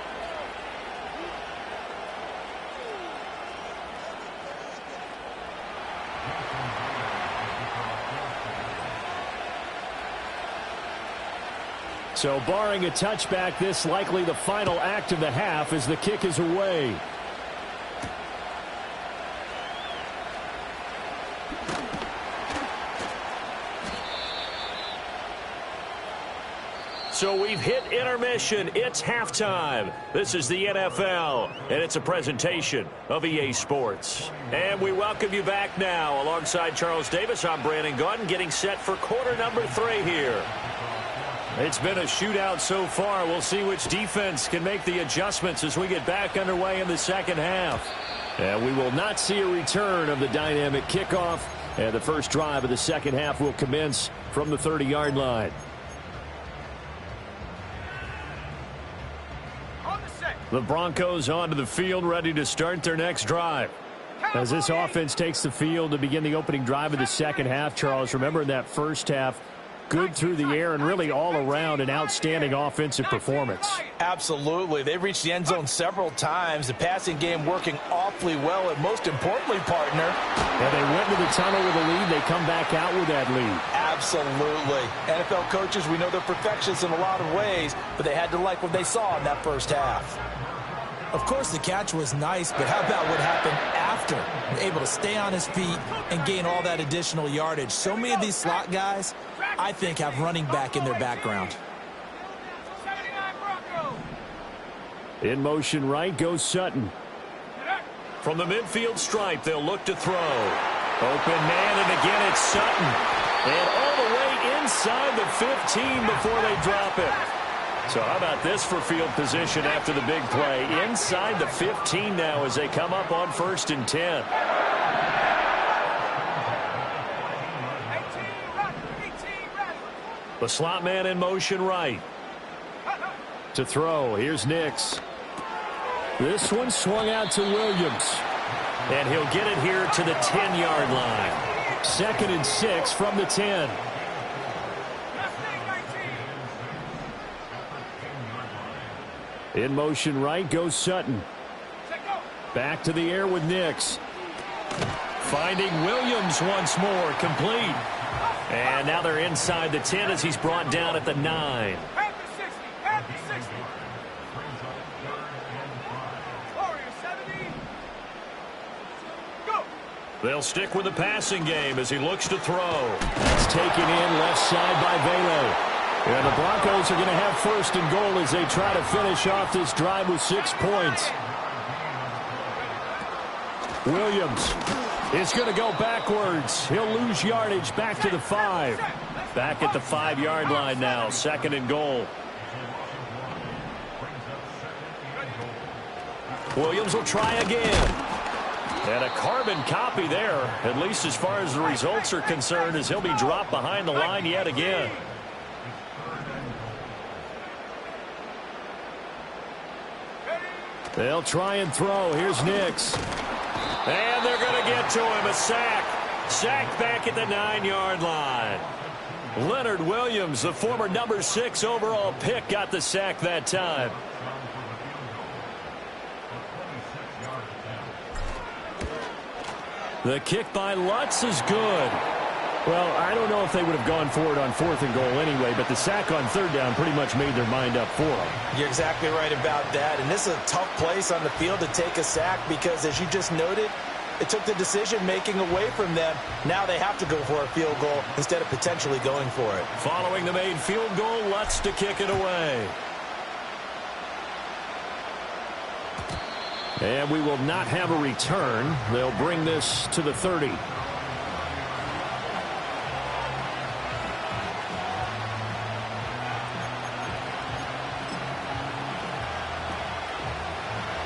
So barring a touchback, this likely the final act of the half as the kick is away. So we've hit intermission. It's halftime. This is the NFL, and it's a presentation of EA Sports. And we welcome you back now. Alongside Charles Davis, I'm Brandon Gaudin, getting set for quarter number 3 here. It's been a shootout so far. We'll see which defense can make the adjustments as we get back underway in the second half. And we will not see a return of the dynamic kickoff. And the first drive of the second half will commence from the 30-yard line. The Broncos onto the field, ready to start their next drive. As this offense takes the field to begin the opening drive of the second half, Charles, remember in that first half, good through the air and really all around an outstanding offensive performance. Absolutely. They've reached the end zone several times. The passing game working awfully well, and most importantly, partner. And they went to the tunnel with a lead. They come back out with that lead. Absolutely. NFL coaches, we know they're perfectionists in a lot of ways, but they had to like what they saw in that first half. Of course, the catch was nice, but how about what happened after? Able to stay on his feet and gain all that additional yardage. So many of these slot guys, I think, have running back in their background. In motion right goes Sutton. From the midfield stripe, they'll look to throw. Open man, and again it's Sutton. And all the way inside the 15 before they drop it. So how about this for field position after the big play? Inside the 15 now as they come up on 1st and 10. The slot man in motion right. To throw, here's Nix. This one swung out to Williams. And he'll get it here to the 10-yard line. 2nd and 6 from the 10. In motion right goes Sutton. Back to the air with Nix. Finding Williams once more, complete. And now they're inside the 10 as he's brought down at the 9. They'll stick with the passing game as he looks to throw. It's taken in left side by Velo. And the Broncos are going to have 1st and goal as they try to finish off this drive with 6 points. Williams is going to go backwards. He'll lose yardage back to the 5. Back at the 5-yard line now, 2nd and goal. Williams will try again. And a carbon copy there, at least as far as the results are concerned, as he'll be dropped behind the line yet again. They'll try and throw. Here's Nix. And they're going to get to him. A sack. Sacked back at the 9-yard line. Leonard Williams, the former number 6 overall pick, got the sack that time. The kick by Lutz is good. Well, I don't know if they would have gone for it on 4th and goal anyway, but the sack on 3rd down pretty much made their mind up for them. You're exactly right about that. And this is a tough place on the field to take a sack because, as you just noted, it took the decision-making away from them. Now they have to go for a field goal instead of potentially going for it. Following the made field goal, Lutz to kick it away. And we will not have a return. They'll bring this to the 30.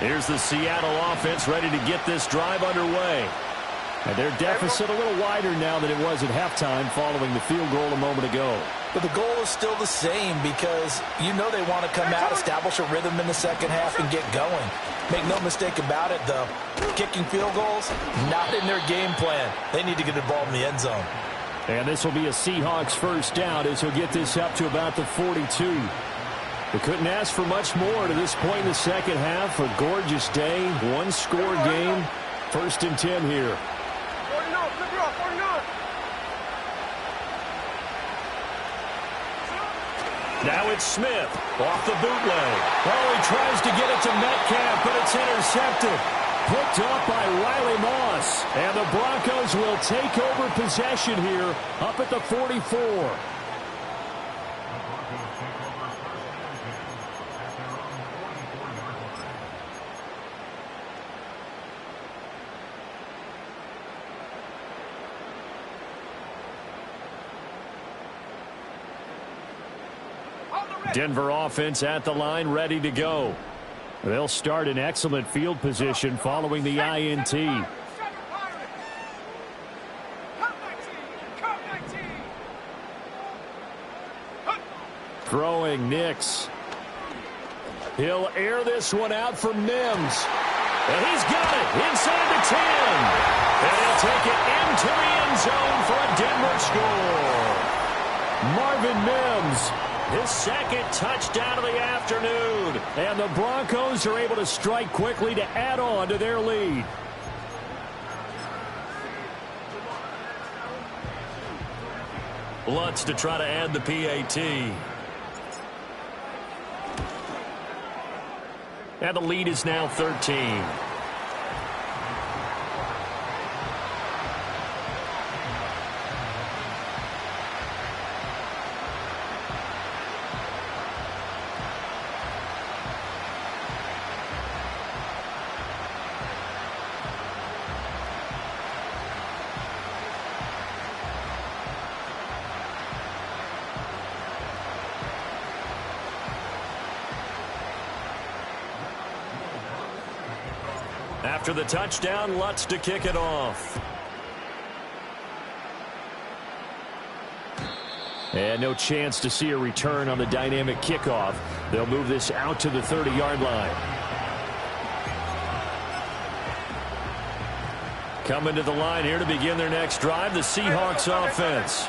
Here's the Seattle offense ready to get this drive underway. And their deficit a little wider now than it was at halftime following the field goal a moment ago. But the goal is still the same because you know they want to come out, establish a rhythm in the second half, and get going. Make no mistake about it, the kicking field goals, not in their game plan. They need to get the ball in the end zone. And this will be a Seahawks first down as he'll get this up to about the 42. They couldn't ask for much more to this point in the second half. A gorgeous day, one-score game. 1st and 10 here. 49, flip it off, 49. Now it's Smith off the bootleg. Oh, he tries to get it to Metcalf, but it's intercepted. Picked up by Riley Moss. And the Broncos will take over possession here up at the 44. Denver offense at the line, ready to go. They'll start in excellent field position following the INT. Throwing Nix. He'll air this one out for Mims. And he's got it inside the 10. And he'll take it into the end zone for a Denver score. Marvin Mims, his second touchdown of the afternoon. And the Broncos are able to strike quickly to add on to their lead. Lutz to try to add the PAT. And the lead is now 13. After the touchdown, Lutz to kick it off. And no chance to see a return on the dynamic kickoff. They'll move this out to the 30-yard line. Coming to the line here to begin their next drive, the Seahawks offense.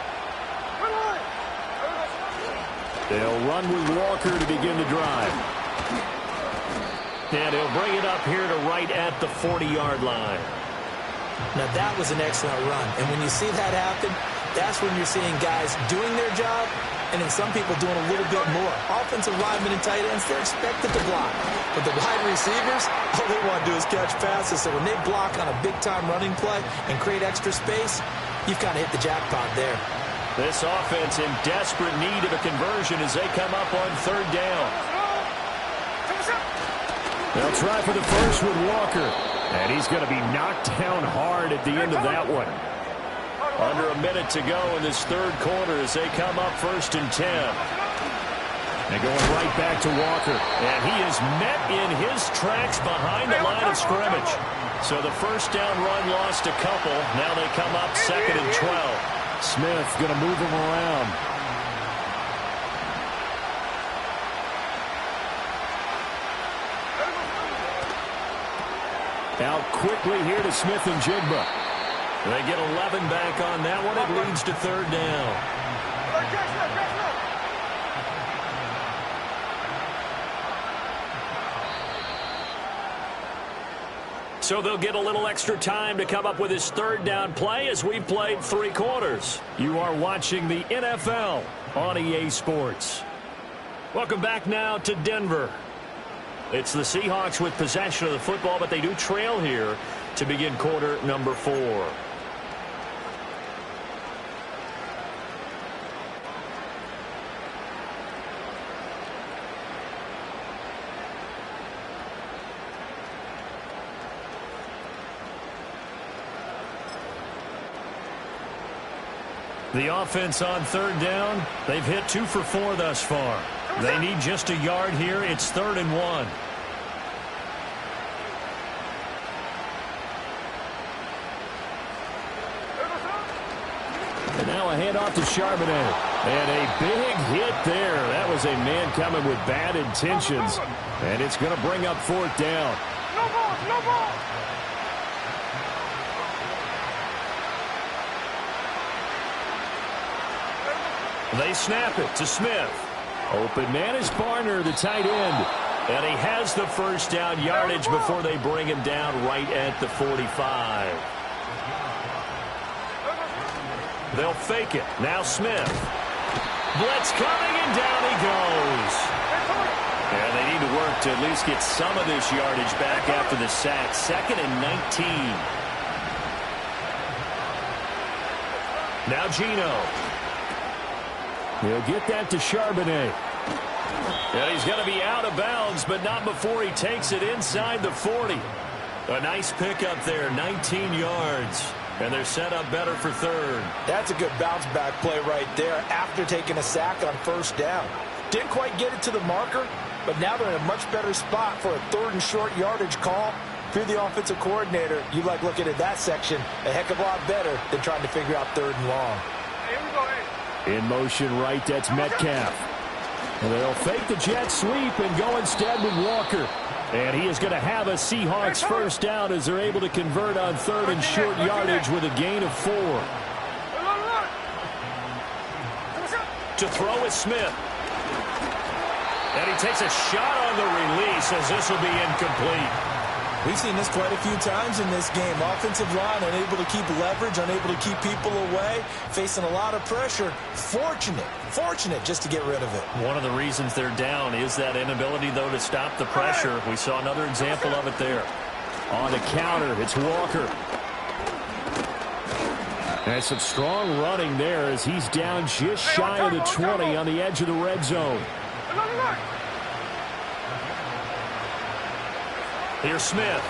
They'll run with Walker to begin the drive. And he'll bring it up here to right at the 40-yard line. Now, that was an excellent run. And when you see that happen, that's when you're seeing guys doing their job and then some people doing a little bit more. Offensive linemen and tight ends, they're expected to block. But the wide receivers, all they want to do is catch passes. So when they block on a big-time running play and create extra space, you've kind of hit the jackpot there. This offense in desperate need of a conversion as they come up on 3rd down. They'll try for the first with Walker. And he's going to be knocked down hard at the end of that one. Under a minute to go in this 3rd quarter as they come up 1st and 10. And going right back to Walker. And he is met in his tracks behind the line of scrimmage. So the first down run lost a couple. Now they come up 2nd and 12. Smith going to move him around. Out quickly here to Smith and Jigba. They get 11 back on that one. It leads to 3rd down. So they'll get a little extra time to come up with his 3rd down play as we've played 3 quarters. You are watching the NFL on EA Sports. Welcome back now to Denver. It's the Seahawks with possession of the football, but they do trail here to begin quarter number 4. The offense on 3rd down, they've hit 2 for 4 thus far. They need just a yard here. It's 3rd and 1. And now a handoff to Charbonnet. And a big hit there. That was a man coming with bad intentions. And it's going to bring up fourth down. No ball, no ball. They snap it to Smith. Open man is Barner, the tight end. And he has the first down yardage before they bring him down right at the 45. They'll fake it. Now Smith. Blitz coming, and down he goes. And they need to work to at least get some of this yardage back after the sack. 2nd and 19. Now Geno. He'll get that to Charbonnet. And he's going to be out of bounds, but not before he takes it inside the 40. A nice pickup there, 19 yards. And they're set up better for third. That's a good bounce-back play right there after taking a sack on first down. Didn't quite get it to the marker, but now they're in a much better spot for a 3rd and short yardage call. If you're the offensive coordinator, you like looking at that section a heck of a lot better than trying to figure out 3rd and long. Here we go, hey. In motion right, that's Metcalf. And they'll fake the jet sweep and go instead with Walker. And he is going to have a Seahawks first down as they're able to convert on 3rd and short yardage with a gain of 4. To throw is Smith. And he takes a shot on the release as this will be incomplete. We've seen this quite a few times in this game. Offensive line unable to keep leverage, unable to keep people away, facing a lot of pressure. Fortunate just to get rid of it. One of the reasons they're down is that inability, though, to stop the pressure. We saw another example of it there. On the counter, it's Walker. And some strong running there as he's down just shy of the 20 on the edge of the red zone. Here's Smith.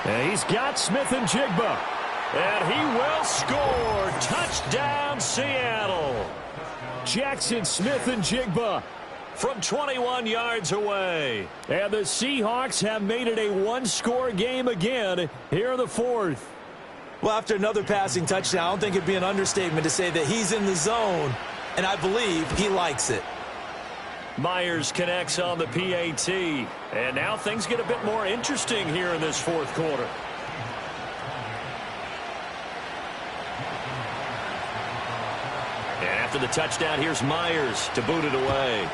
And he's got Smith and Jigba. And he will score. Touchdown, Seattle. Jackson Smith and Jigba from 21 yards away. And the Seahawks have made it a one-score game again here in the 4th. Well, after another passing touchdown, I don't think it'd be an understatement to say that he's in the zone, and I believe he likes it. Myers connects on the PAT. And now things get a bit more interesting here in this 4th quarter. And after the touchdown, here's Myers to boot it away.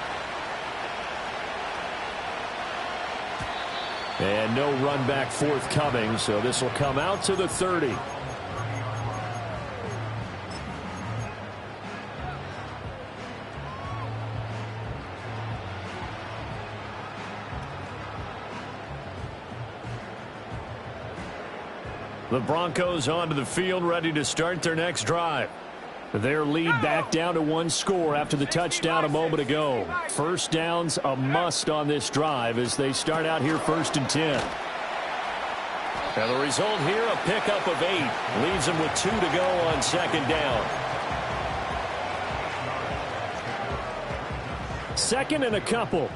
And no run back forthcoming, so this will come out to the 30. The Broncos onto the field, ready to start their next drive. Their lead back down to 1 score after the touchdown a moment ago. First down's a must on this drive as they start out here 1st and 10. And the result here, a pickup of 8. Leaves them with 2 to go on 2nd down. 2nd and a couple.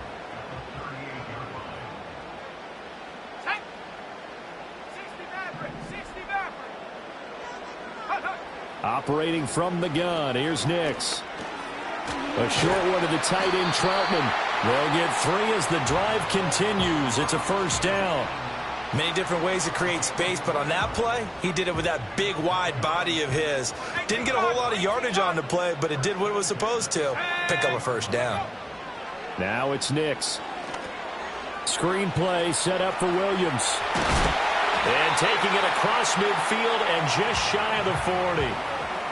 Operating from the gun, here's Nix. A short one to the tight end, Troutman. They'll get 3 as the drive continues. It's a first down. Many different ways to create space, but on that play, he did it with that big, wide body of his. Didn't get a whole lot of yardage on the play, but it did what it was supposed to. Pick up a first down. Now it's Nix. Screen play set up for Williams. And taking it across midfield and just shy of the 40.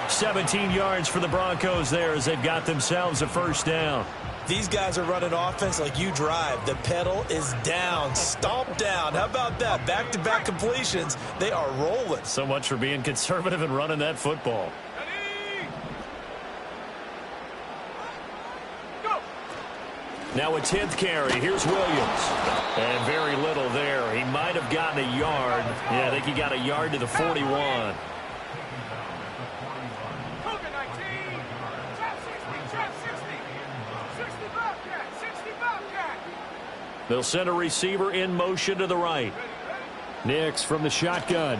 17 yards for the Broncos there as they've got themselves a first down. These guys are running offense like you drive. The pedal is down, stomp down. How about that? Back-to-back completions. They are rolling. So much for being conservative and running that football. Now a 10th carry. Here's Williams. And very little there. He might have gotten a yard. Yeah, I think he got a yard to the 41. They'll send a receiver in motion to the right. Nix from the shotgun.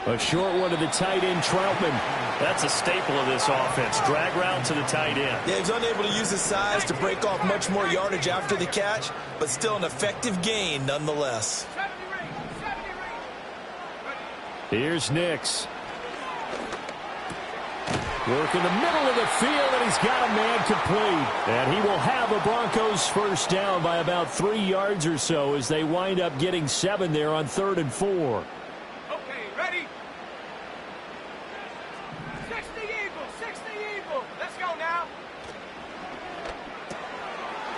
A short one to the tight end, Troutman. That's a staple of this offense. Drag route to the tight end. Yeah, he's unable to use his size to break off much more yardage after the catch, but still an effective gain nonetheless. Here's Nix. Work in the middle of the field, and he's got a man complete. And he will have the Broncos first down by about 3 yards or so as they wind up getting 7 there on 3rd and 4. Okay, ready? 60 Eagle. Let's go now.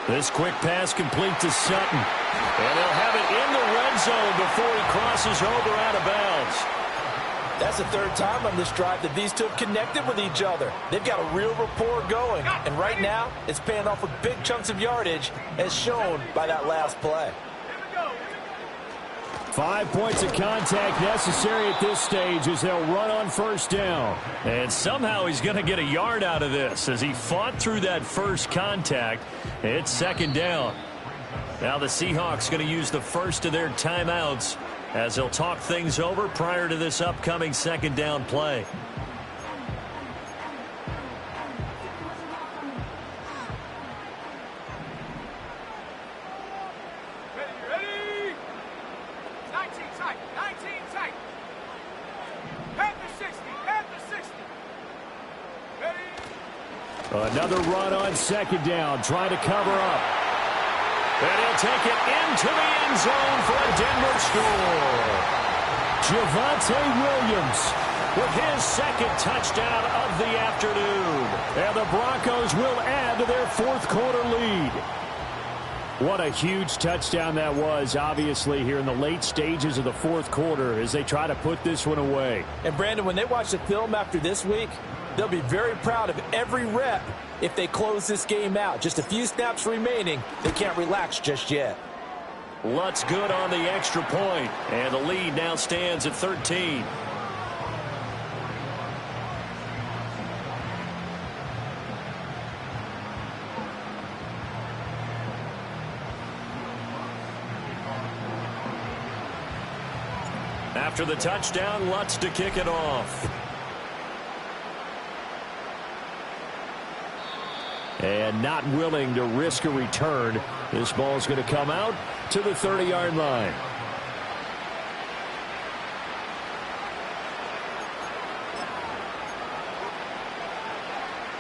This quick pass complete to Sutton. And they'll have it in the red zone before he crosses over out of bounds. That's the 3rd time on this drive that these two have connected with each other. They've got a real rapport going. And right now, it's paying off with big chunks of yardage, as shown by that last play. 5 points of contact necessary at this stage as they'll run on first down. And somehow he's going to get a yard out of this as he fought through that first contact. It's 2nd down. Now the Seahawks going to use the first of their timeouts as they'll talk things over prior to this upcoming 2nd down play. Ready? 19 tight. Panther 60. Ready? Another run on 2nd down, trying to cover up. And he'll take it into the end zone for a Denver score. Javonte Williams With his 2nd touchdown of the afternoon. And the Broncos will add to their 4th quarter lead. What a huge touchdown that was, obviously, here in the late stages of the 4th quarter as they try to put this one away. And, Brandon, when they watch the film after this week, they'll be very proud of every rep if they close this game out. Just a few snaps remaining. They can't relax just yet. Lutz good on the extra point, and the lead now stands at 13. After the touchdown, Lutz to kick it off. And not willing to risk a return. This ball is going to come out to the 30-yard line.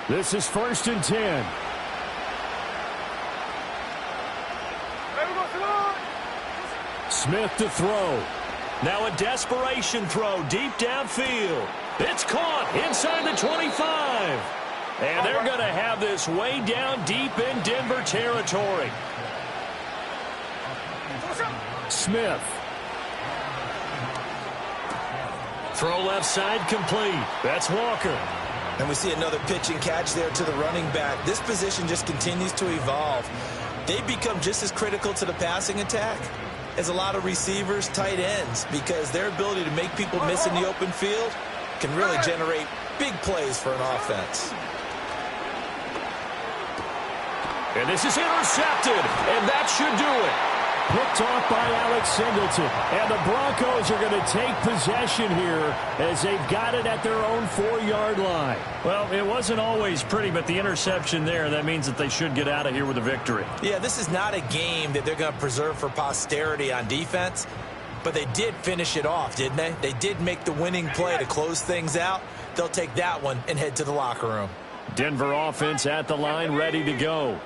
This is 1st and 10. Smith to throw. Now a desperation throw deep downfield. It's caught inside the 25. And they're going to have this way down deep in Denver territory. Smith. Throw left side complete. That's Walker. And we see another pitch and catch there to the running back. This position just continues to evolve. They become just as critical to the passing attack as a lot of receivers, tight ends, because their ability to make people miss in the open field can really generate big plays for an offense. And this is intercepted, and that should do it. Picked off by Alex Singleton. And the Broncos are going to take possession here as they've got it at their own 4-yard line. Well, it wasn't always pretty, but the interception there, that means that they should get out of here with a victory. Yeah, this is not a game that they're going to preserve for posterity on defense, but they did finish it off, didn't they? They did make the winning play to close things out. They'll take that one and head to the locker room. Denver offense at the line, ready to go.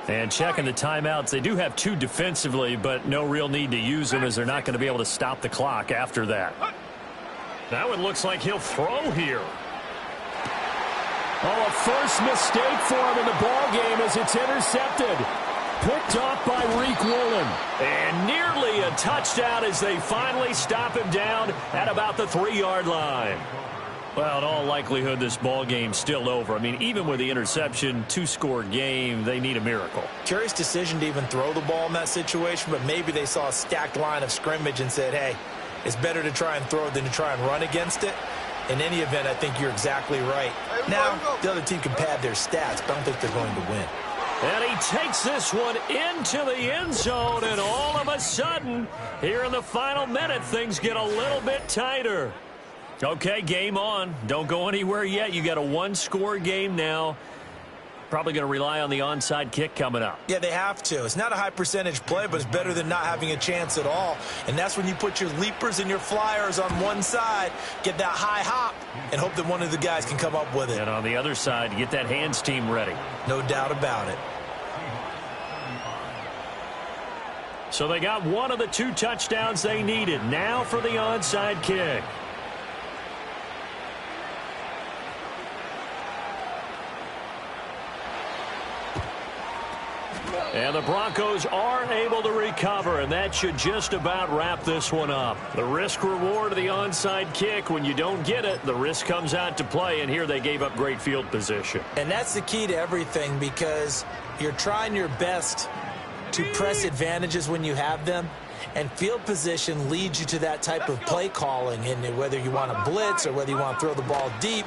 And checking the timeouts, they do have 2 defensively, but no real need to use them as they're not going to be able to stop the clock after that. That one looks like he'll throw here. Oh, a first mistake for him in the ball game as it's intercepted. Picked off by Reek Woolen. And nearly a touchdown as they finally stop him down at about the 3-yard line. Well, in all likelihood, this ball game's still over. I mean, even with the interception, 2-score game, they need a miracle. Curious decision to even throw the ball in that situation, but maybe they saw a stacked line of scrimmage and said, hey, it's better to try and throw than to try and run against it. In any event, I think you're exactly right. Now, the other team can pad their stats, but I don't think they're going to win. And he takes this one into the end zone, and all of a sudden, here in the final minute, things get a little bit tighter. Okay, game on. Don't go anywhere yet. You got a one-score game now. Probably going to rely on the onside kick coming up. Yeah, they have to. It's not a high percentage play, but it's better than not having a chance at all. And that's when you put your leapers and your flyers on one side, get that high hop, and hope that one of the guys can come up with it. And on the other side, get that hands team ready. No doubt about it. So they got one of the 2 touchdowns they needed. Now for the onside kick. And the Broncos are able to recover, and that should just about wrap this one up. The risk-reward of the onside kick, when you don't get it, the risk comes out to play, and here they gave up great field position. And that's the key to everything, because you're trying your best to press advantages when you have them, and field position leads you to that type of play calling. And whether you want to blitz or whether you want to throw the ball deep,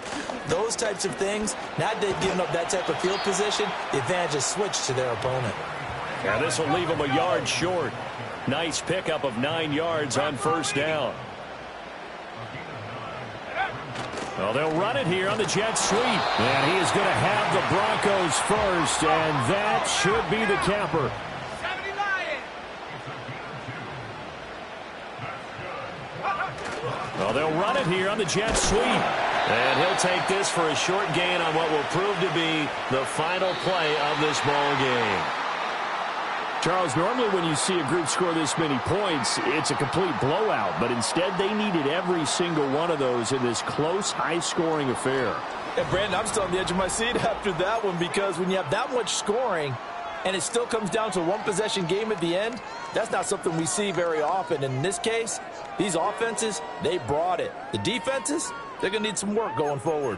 those types of things, now that they've given up that type of field position, the advantage is switched to their opponent. And this will leave them a yard short. Nice pickup of 9 yards on first down. Well, they'll run it here on the jet sweep. And he is going to have the Broncos first, and that should be the capper. Well, they'll run it here on the jet sweep. And he'll take this for a short gain on what will prove to be the final play of this ball game. Charles, normally when you see a group score this many points, it's a complete blowout. But instead, they needed every single one of those in this close, high-scoring affair. And, Brandon, I'm still on the edge of my seat after that one, because when you have that much scoring and it still comes down to a one-possession game at the end, that's not something we see very often. And in this case, these offenses, they brought it. The defenses, they're going to need some work going forward.